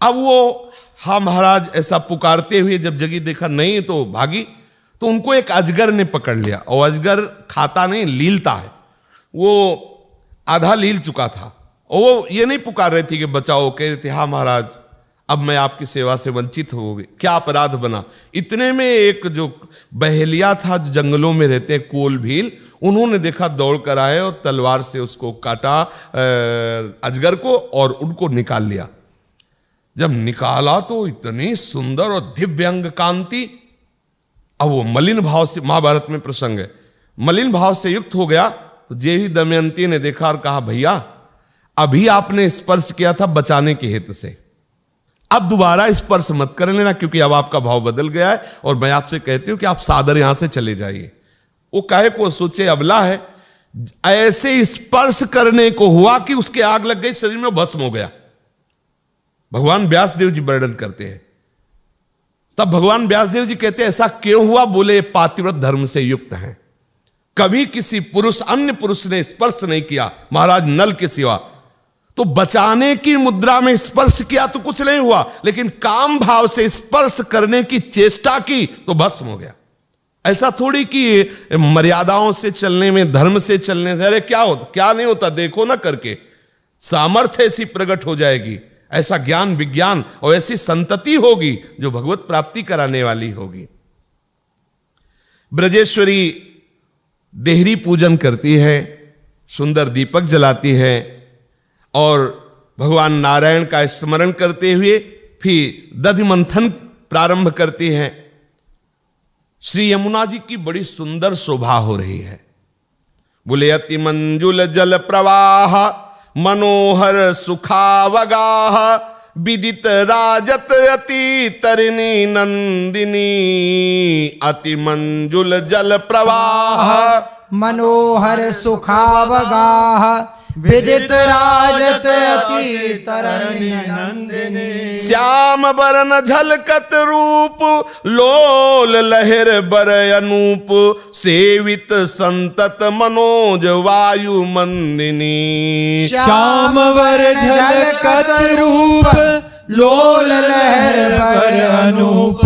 अब वो हाँ महाराज ऐसा पुकारते हुए जब जगी देखा नहीं तो भागी, तो उनको एक अजगर ने पकड़ लिया, और अजगर खाता नहीं लीलता है, वो आधा लील चुका था। और वो ये नहीं पुकार रही थी कि बचाओ, कह रही थी हाँ महाराज अब मैं आपकी सेवा से वंचित हो गई, क्या अपराध बना। इतने में एक जो बहेलिया था जो जंगलों में रहते हैं कोल भील, उन्होंने देखा, दौड़ कर आए और तलवार से उसको काटा अजगर को और उनको निकाल लिया। जब निकाला तो इतनी सुंदर और दिव्यांग कांति, अब वो मलिन भाव से, महाभारत में प्रसंग है, मलिन भाव से युक्त हो गया। तो जेही दमयंती ने देखा और कहा भैया अभी आपने स्पर्श किया था बचाने के हेतु से, अब दोबारा स्पर्श मत कर लेना, क्योंकि अब आपका भाव बदल गया है और मैं आपसे कहती हूं कि आप सादर यहां से चले जाइए। वो काहे को सोचे अबला है, ऐसे स्पर्श करने को हुआ कि उसके आग लग गई, शरीर में भस्म हो गया। भगवान व्यास देव जी वर्णन करते हैं। तब भगवान व्यासदेव जी कहते ऐसा क्यों हुआ? बोले पातिव्रत धर्म से युक्त हैं, कभी किसी पुरुष अन्य पुरुष ने स्पर्श नहीं किया महाराज नल के सिवा। तो बचाने की मुद्रा में स्पर्श किया तो कुछ नहीं हुआ, लेकिन काम भाव से स्पर्श करने की चेष्टा की तो भस्म हो गया। ऐसा थोड़ी कि मर्यादाओं से चलने में, धर्म से चलने से अरे क्या होता, क्या नहीं होता, देखो ना करके सामर्थ्य ऐसी प्रकट हो जाएगी, ऐसा ज्ञान विज्ञान और ऐसी संतति होगी जो भगवत प्राप्ति कराने वाली होगी। ब्रजेश्वरी देहरी पूजन करती है, सुंदर दीपक जलाती है और भगवान नारायण का स्मरण करते हुए फिर दधि मंथन प्रारंभ करती हैं। श्री यमुना जी की बड़ी सुंदर शोभा हो रही है। बोले अति मंजुल जल प्रवाह मनोहर सुखावगाह विदित राजत अति तरिणी नंदिनी। अति मंजुल जल प्रवाह मनोहर सुखावगाह विदित राजत अति तरिणी नंदिनी। श्याम बरन झलकत रूप लोल लहर बर अनूप सेवित संतत मनोज वायु मंदिनी। श्याम वर झलकत रूप लोल लहर बर अनूप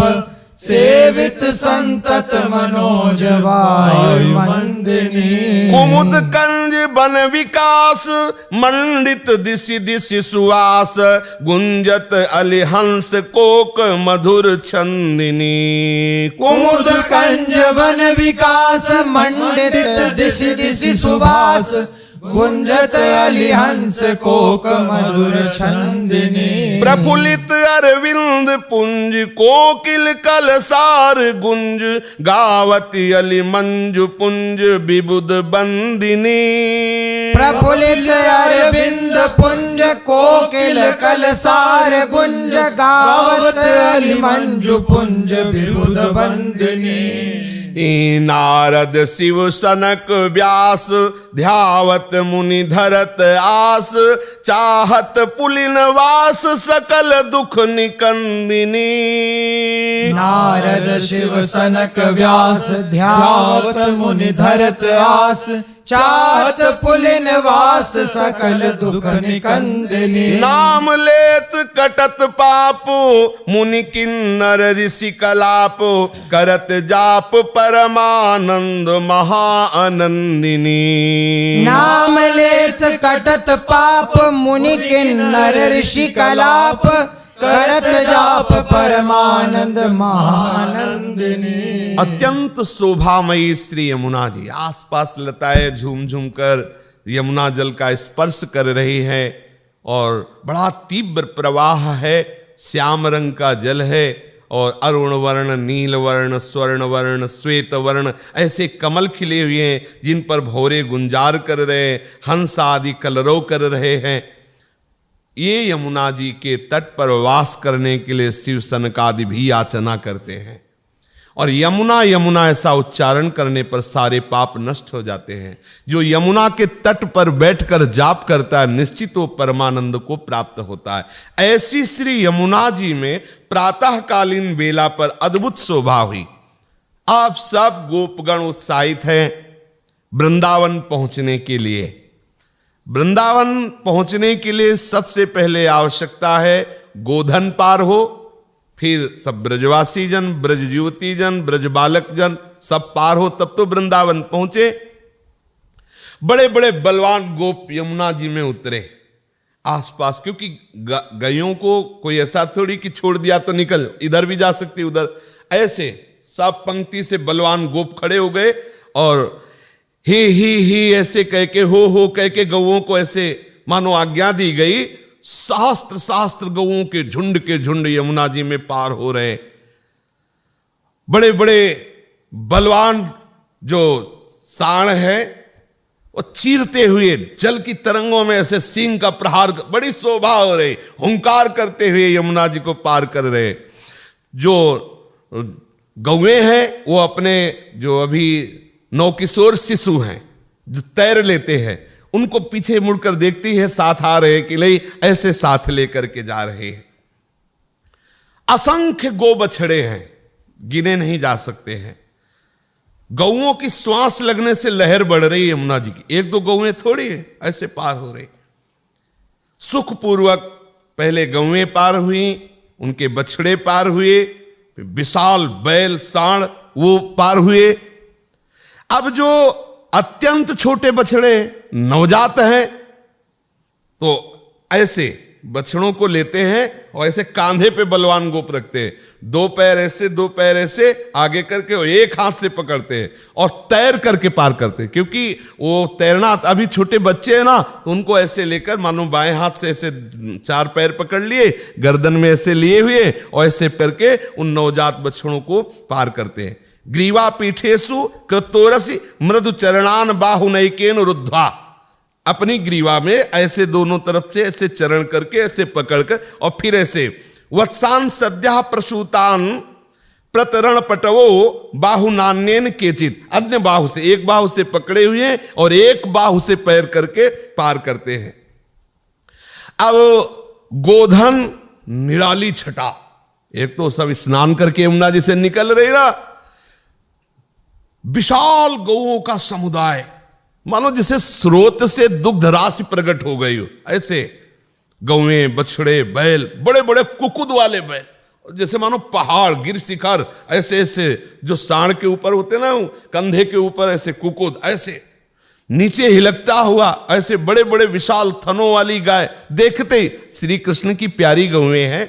सेवित संतत मनोज वायु मंदिनी। कुमुद कंज बन विकास मंडित दिशि दिशि सुवास गुंजत अलिहंस कोक मधुर छंदिनी। कुमुद कंज बन विकास मंडित दिशि दिशि सुवास गुंजत अलिहंस कोक मधुर छंदिनी। प्रफुल्लित अरविंद पुंज कोकिल कलसार गुंज गावती अली मंजु पुंज विबुध बंदिनी। प्रफुल्लित अरविंद पुंज कोकिल कलसार गुंज गावत अली मंजु पुंज विबुध बंदिनी। नारद शिव सनक व्यास ध्यावत मुनि धरत आस चाहत पुलिन वास सकल दुख निकंदिनी। नारद शिव सनक व्यास ध्यावत मुनि धरत आस चाहत पुलिन वास सकल दुख निकंदिनी। नाम लेत कटत पाप मुनि किन्नर ऋषि कलाप करत जाप परमानंद महाआनंदिनी। नाम लेत कटत पाप मुनि किन्नर ऋषि कलाप करत जाप परमानंद महानंदिनी। अत्यंत शोभामयी श्री यमुना जी, आसपास लताएं झूम झूम कर यमुना जल का स्पर्श कर रही है और बड़ा तीव्र प्रवाह है। श्याम रंग का जल है और अरुण वर्ण, नील वर्ण, स्वर्ण वर्ण, श्वेत वर्ण ऐसे कमल खिले हुए हैं जिन पर भौरे गुंजार कर रहे हैं, हंस आदि कलरव कर रहे हैं। ये यमुना जी के तट पर वास करने के लिए शिव सनकादि भी याचना करते हैं और यमुना यमुना ऐसा उच्चारण करने पर सारे पाप नष्ट हो जाते हैं। जो यमुना के तट पर बैठकर जाप करता है निश्चित वो परमानंद को प्राप्त होता है। ऐसी श्री यमुना जी में प्रातःकालीन बेला पर अद्भुत शोभा हुई। आप सब गोपगण उत्साहित हैं वृंदावन पहुंचने के लिए। वृंदावन पहुंचने के लिए सबसे पहले आवश्यकता है गोधन पार हो, फिर सब ब्रजवासी जन, ब्रज युवती जन, ब्रज बालक जन सब पार हो तब तो वृंदावन पहुंचे। बड़े बड़े बलवान गोप यमुना जी में उतरे आसपास, क्योंकि गयों को कोई ऐसा थोड़ी कि छोड़ दिया तो निकल, इधर भी जा सकती उधर, ऐसे सब पंक्ति से बलवान गोप खड़े हो गए और ही ऐसे कह के हो कह के गौओं को ऐसे मानो आज्ञा दी गई। सहस्त्र गौओं के झुंड यमुना जी में पार हो रहे। बड़े बड़े बलवान जो सांड है वो चीरते हुए जल की तरंगों में ऐसे सींग का प्रहार, बड़ी शोभा हो रही, हुंकार करते हुए यमुना जी को पार कर रहे। जो गौएं हैं वो अपने जो अभी नवकिशोर शिशु हैं जो तैर लेते हैं उनको पीछे मुड़कर देखती है, साथ आ रहे कि नहीं, ऐसे साथ लेकर के जा रहे हैं। असंख्य गो बछड़े हैं, गिने नहीं जा सकते हैं। गौओं की श्वास लगने से लहर बढ़ रही है यमुना जी की। एक दो गौएं थोड़ी है, ऐसे पार हो रही। सुखपूर्वक पहले गौएं पार हुई, उनके बछड़े पार हुए, फिर विशाल बैल सांड वो पार हुए। अब जो अत्यंत छोटे बछड़े नवजात हैं, तो ऐसे बछड़ों को लेते हैं और ऐसे कांधे पे बलवान गोप रखते हैं, दो पैर ऐसे दो पैर ऐसे आगे करके और एक हाथ से पकड़ते हैं और तैर करके पार करते हैं। क्योंकि वो तैरना, अभी छोटे बच्चे हैं ना, तो उनको ऐसे लेकर मानो बाएं हाथ से ऐसे चार पैर पकड़ लिए, गर्दन में ऐसे लिए हुए और ऐसे करके उन नवजात बछड़ों को पार करते हैं। ग्रीवा पीठेसु कृतोरसी मृदु चरणान बाहुनैकेन रुद्धा, अपनी ग्रीवा में ऐसे दोनों तरफ से ऐसे चरण करके ऐसे पकड़कर और फिर ऐसे वत्सान सद्या प्रसूतान प्रतरण पटवो बाहुनान्यन केचित, अन्य बाहु से, एक बाहु से पकड़े हुए हैं और एक बाहु से पैर करके पार करते हैं। अब गोधन निराली छटा, एक तो सब स्नान करके यमुना जी से निकल रही ना, विशाल गौओं का समुदाय, मानो जिसे स्रोत से दुग्ध राशि प्रकट हो गई हो, ऐसे गौएं बछड़े बैल, बड़े बड़े कुकुद वाले बैल, जैसे मानो पहाड़ गिर शिखर, ऐसे ऐसे जो सांड के ऊपर होते ना, कंधे के ऊपर ऐसे कुकुद, ऐसे नीचे हिलकता हुआ, ऐसे बड़े बड़े विशाल थनों वाली गाय। देखते ही श्री कृष्ण की प्यारी गौएं हैं।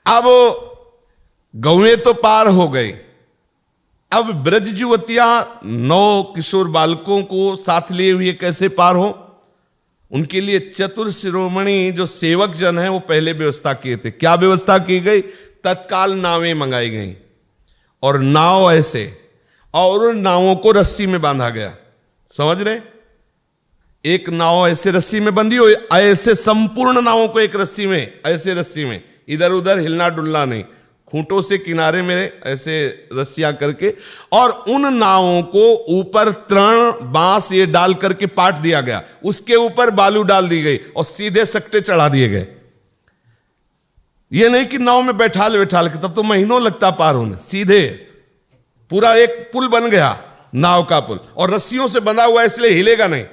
अब गौएं तो पार हो गई, अब ब्रज युवतियां 9 किशोर बालकों को साथ लिए हुए कैसे पार हो? उनके लिए चतुर शिरोमणि जो सेवक जन है वो पहले व्यवस्था किए थे। क्या व्यवस्था की गई? तत्काल नावें मंगाई गई और नाव ऐसे, और उन नावों को रस्सी में बांधा गया। समझ रहे? एक नाव ऐसे रस्सी में बंधी हो, ऐसे संपूर्ण नावों को एक रस्सी में, ऐसे रस्सी में, इधर उधर हिलना डुलना नहीं, खूंटों से किनारे में ऐसे रस्सियां करके, और उन नावों को ऊपर तृण बांस ये डाल करके पाट दिया गया, उसके ऊपर बालू डाल दी गई और सीधे सक्टे चढ़ा दिए गए। ये नहीं कि नाव में बैठा ले के, तब तो महीनों लगता पार होने, सीधे पूरा एक पुल बन गया, नाव का पुल, और रस्सियों से बंधा हुआ इसलिए हिलेगा नहीं।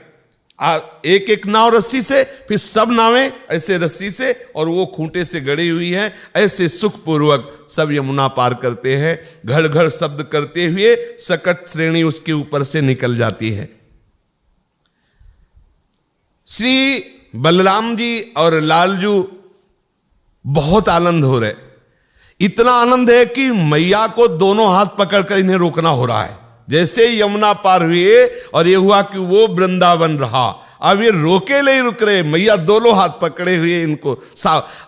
एक एक नाव रस्सी से, फिर सब नावें ऐसे रस्सी से, और वो खूंटे से गड़ी हुई हैं। ऐसे सुखपूर्वक सब यमुना पार करते हैं। घड़ घड़ शब्द करते हुए सकट श्रेणी उसके ऊपर से निकल जाती है। श्री बलराम जी और लालजू बहुत आनंद हो रहे, इतना आनंद है कि मैया को दोनों हाथ पकड़कर इन्हें रोकना हो रहा है। जैसे यमुना पार हुए और ये हुआ कि वो वृंदावन रहा, अब ये रोके नहीं रुक रहे, मैया दोनों हाथ पकड़े हुए इनको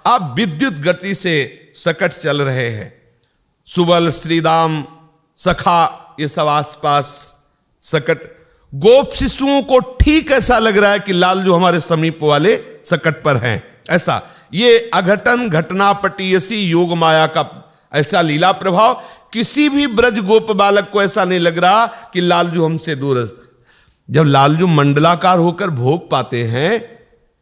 अब विद्युत गति से सकट चल रहे हैं। सुबल श्रीदाम सखा ये सब आसपास सकट, गोप शिशुओं को ठीक ऐसा लग रहा है कि लाल जो हमारे समीप वाले सकट पर हैं। ऐसा ये अघटन घटनापटीयसी योग माया का ऐसा लीला प्रभाव, किसी भी ब्रज गोप बालक को ऐसा नहीं लग रहा कि लालजू हमसे दूर है। जब लालजू मंडलाकार होकर भोग पाते हैं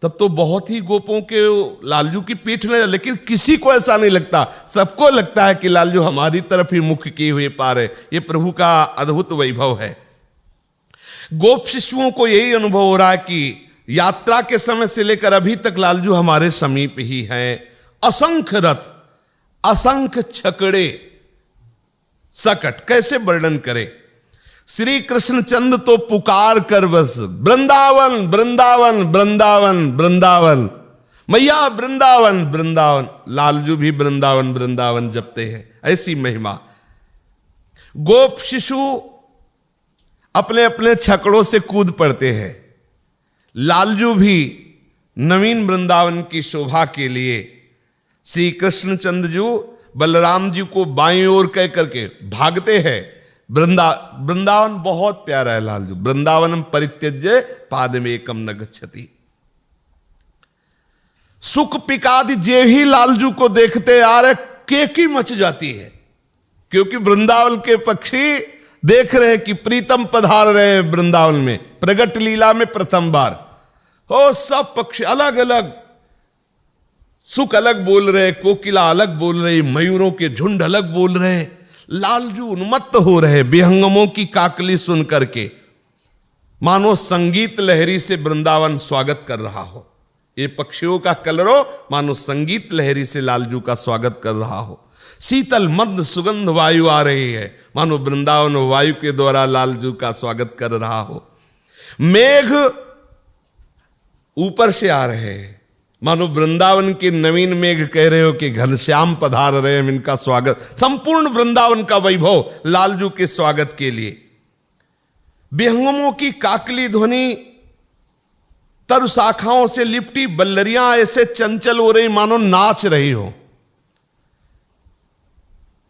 तब तो बहुत ही गोपों के लालजू की पीठ में, लेकिन किसी को ऐसा नहीं लगता, सबको लगता है कि लालजू हमारी तरफ ही मुख किए हुए पार है। ये प्रभु का अद्भुत वैभव है। गोप शिशुओं को यही अनुभव हो रहा है कि यात्रा के समय से लेकर अभी तक लालजू हमारे समीप ही हैं। असंख्य रथ, असंख्य छकड़े, सकट, कैसे वर्णन करे। श्री कृष्ण चंद तो पुकार कर बस वृंदावन वृंदावन वृंदावन वृंदावन, मैया वृंदावन वृंदावन, लालजू भी वृंदावन वृंदावन जपते हैं। ऐसी महिमा। गोप शिशु अपने अपने छकड़ों से कूद पड़ते हैं। लालजू भी नवीन वृंदावन की शोभा के लिए श्री कृष्ण चंद्रजू बलराम जी को बाईं ओर कह करके भागते हैं। वृंदावन बहुत प्यारा है लालजू। वृंदावनम परित्यज्य पादमे एकम न गच्छति। सुख पिकादि जे ही लालजू को देखते आ रहे केकी मच जाती है, क्योंकि वृंदावन के पक्षी देख रहे हैं कि प्रीतम पधार रहे हैं वृंदावन में, प्रगट लीला में प्रथम बार हो। सब पक्षी अलग अलग सुक अलग बोल रहे, कोकिला अलग बोल रही, मयूरों के झुंड अलग बोल रहे। लालजू उन्मत्त हो रहे विहंगमों की काकली सुन करके, मानो संगीत लहरी से वृंदावन स्वागत कर रहा हो। ये पक्षियों का कलरव मानो संगीत लहरी से लालजू का स्वागत कर रहा हो। शीतल मद सुगंध वायु आ रही है, मानो वृंदावन वायु के द्वारा लालजू का स्वागत कर रहा हो। मेघ ऊपर से आ रहे हैं, मानो वृंदावन के नवीन मेघ कह रहे हो कि घनश्याम पधार रहे हैं, इनका स्वागत। संपूर्ण वृंदावन का वैभव लालजू के स्वागत के लिए। विहंगमों की काकली ध्वनि, तरु शाखाओं से लिपटी बल्लरियां ऐसे चंचल हो रही मानो नाच रही हो।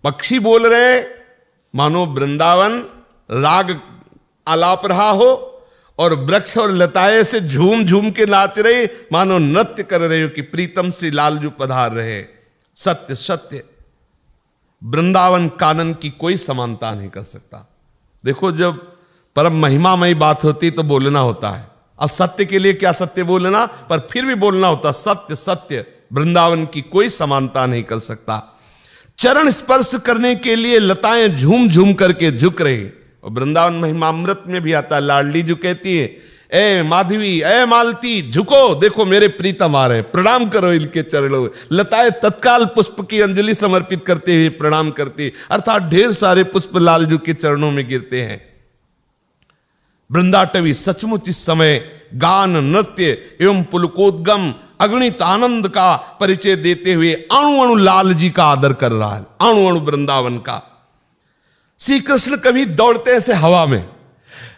पक्षी बोल रहे मानो वृंदावन राग आलाप रहा हो, और वृक्ष और लताएं से झूम झूम के नाच रहे मानो नृत्य कर रहे हो कि प्रीतम से लालजू पधार रहे। सत्य सत्य, वृंदावन कानन की कोई समानता नहीं कर सकता। देखो, जब परम महिमामयी बात होती तो बोलना होता है। अब सत्य के लिए क्या सत्य बोलना, पर फिर भी बोलना होता सत्य सत्य, वृंदावन की कोई समानता नहीं कर सकता। चरण स्पर्श करने के लिए लताएं झूम झूम करके झुक रही। और वृंदावन महिमामृत में भी आता है, लाडली जो कहती है, ए माधवी, ए मालती, झुको, देखो मेरे प्रीतम आ रहे, प्रणाम करो इनके चरणों। लताएं तत्काल पुष्प की अंजलि समर्पित करते हुए प्रणाम करती, अर्थात ढेर सारे पुष्प लालजू के चरणों में गिरते हैं। वृंदाटवी सचमुच इस समय गान, नृत्य एवं पुलकोद्गम अगणित आनंद का परिचय देते हुए अणु अणु लाल जी का आदर कर रहा है, अणु अणु वृंदावन का। श्री कृष्ण कभी दौड़ते ऐसे हवा में,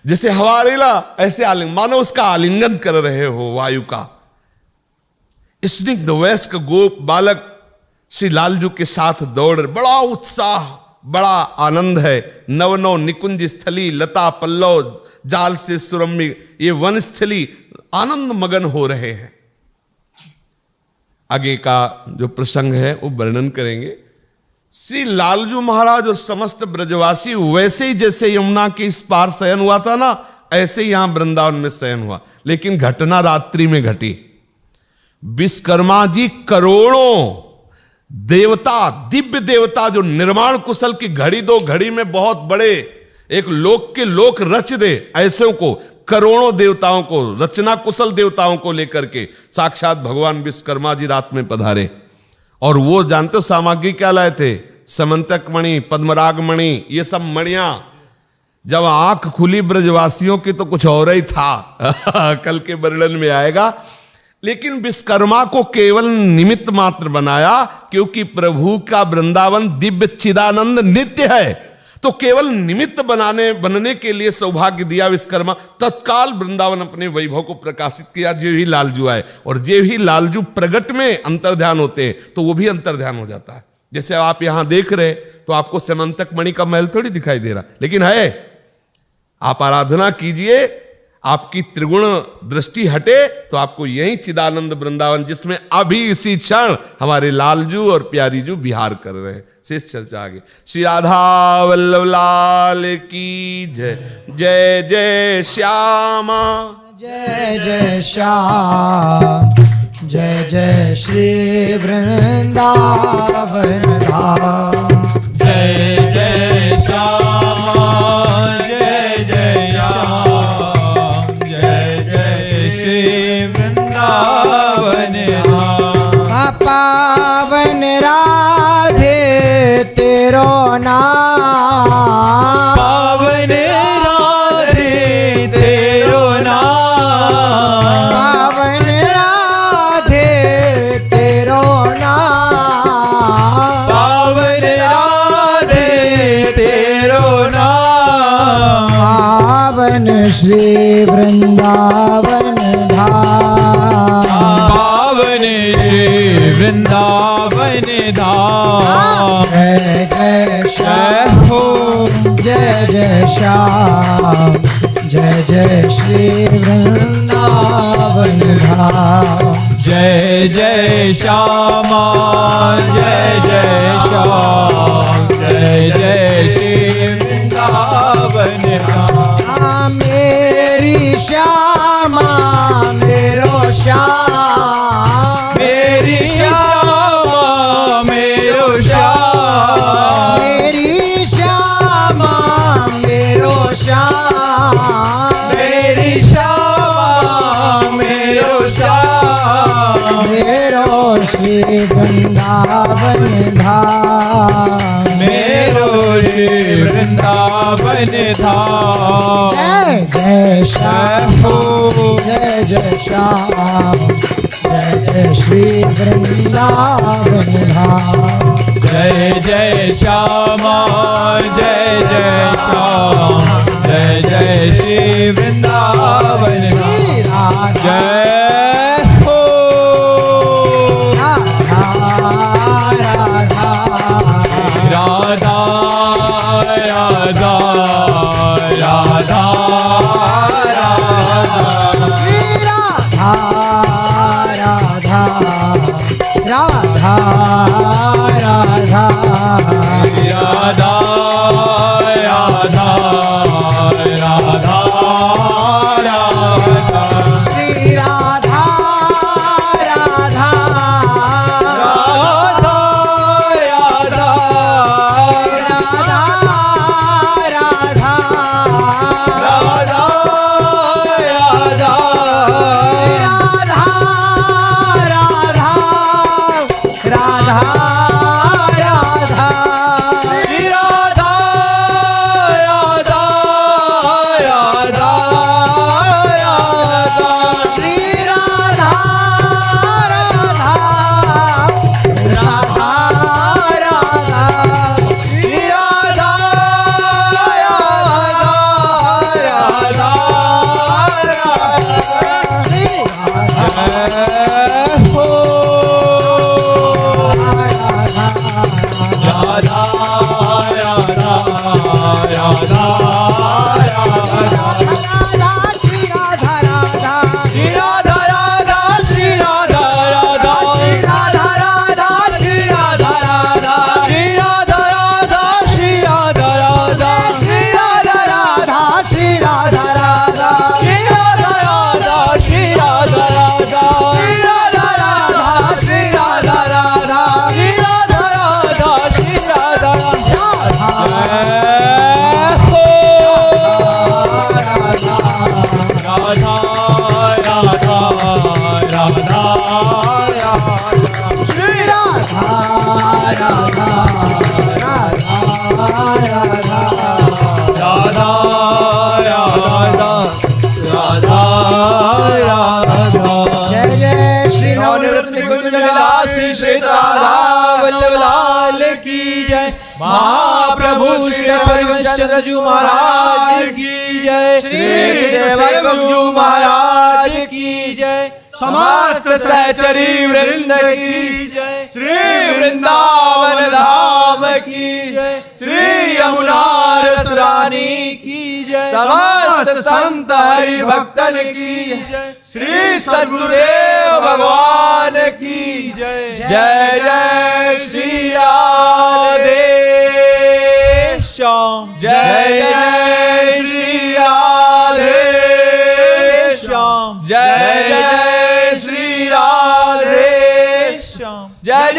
जैसे हवा रेला ऐसे आलिंगन, मानो उसका आलिंगन कर रहे हो वायु का। स्निग्ध वयस्क गोप बालक श्री लालजू के साथ दौड़ रहे, बड़ा उत्साह, बड़ा आनंद है। नव नव निकुंज स्थली, लता पल्लव जाल से सुरम्य ये वन स्थली आनंद मगन हो रहे हैं। आगे का जो प्रसंग है वो वर्णन करेंगे। श्री लालजू महाराज और समस्त ब्रजवासी वैसे ही जैसे यमुना के इस पार शयन हुआ था ना, ऐसे ही यहां वृंदावन में शयन हुआ, लेकिन घटना रात्रि में घटी। विश्वकर्मा जी करोड़ों देवता, दिव्य देवता जो निर्माण कुशल की घड़ी दो घड़ी में बहुत बड़े एक लोक के लोक रच दे, ऐसे को करोड़ों देवताओं को, रचना कुशल देवताओं को लेकर के साक्षात भगवान विश्वकर्मा जी रात में पधारे। और वो जानते हो सामग्री क्या लाए थे? समंतक मणि, पद्मराग मणि, ये सब मणियां। जब आंख खुली ब्रजवासियों की तो कुछ और ही था कल के वर्णन में आएगा। लेकिन विश्वकर्मा को केवल निमित्त मात्र बनाया, क्योंकि प्रभु का वृंदावन दिव्य चिदानंद नित्य है, तो केवल निमित्त बनने के लिए सौभाग्य दिया विश्वकर्मा। तत्काल वृंदावन अपने वैभव को प्रकाशित किया। जे ही लालजू आए, और जे ही लालजू प्रगट में अंतर्ध्यान होते हैं तो वो भी अंतर्ध्यान हो जाता है। जैसे आप यहां देख रहे तो आपको समंतक मणि का महल थोड़ी दिखाई दे रहा, लेकिन है। आप आराधना कीजिए, आपकी त्रिगुण दृष्टि हटे तो आपको यही चिदानंद वृंदावन, जिसमें अभी इसी क्षण हमारे लालजू और प्यारीजू विहार कर रहे हैं। शेष चर्चा आगे। श्री राधा वल्लभ लाल की जय। जय जय श्यामा, जय जय श्याम, जय जय श्री वृंदावन धाम। जय जय श्यामा, जय जय श्याम, जय जय श्री वृंदावन धाम। पावन राधे तेरो नाम, पावन राधे तेरो नाम, पावन राधे तेरो नाम, पावन राधे तेरो नाम। पावन श्री वृंदावन धाम, पावन श्री वृंदावन धाम। जय जय श्याम, जय जय श्याम, जय जय श्री वृंदावन धाम। जय जय श्यामा, जय जय श्याम, जय जय श्री वृंदावन धाम। मेरी श्यामा मेरो श्याम, मेरी श्यामा मेरी श्यामा मेरो श्याम, मेरो श्री वृंदावन धाम, मेरो श्री वृंदावन धाम। जय जय श्याम हो जय जय श्याम, जय जय श्री वृंदावन धाम। जय जय श्यामा जय जय श्याम, जय जय श्री वृंदावन धाम। जय हो राधा राधा राधा राधा राधा राधा राधा राधा राधा राधा राधा श्री राधा राधा महाप्रभु श्री हरिवंशचंद्र जी महाराज की जय, श्री सेवक जी महाराज की जय, समस्त सहचरी वृंद की जय, श्री वृंदावन धाम की जय, श्री यमुना रस रानी की जय, समस्त संत हरि भक्तन की जय, श्री सद्गुरुदेव भगवान की जय। जय जय श्री राधे श्याम, जय जय श्री राधे श्याम, जय जय श्री राधे श्याम, जय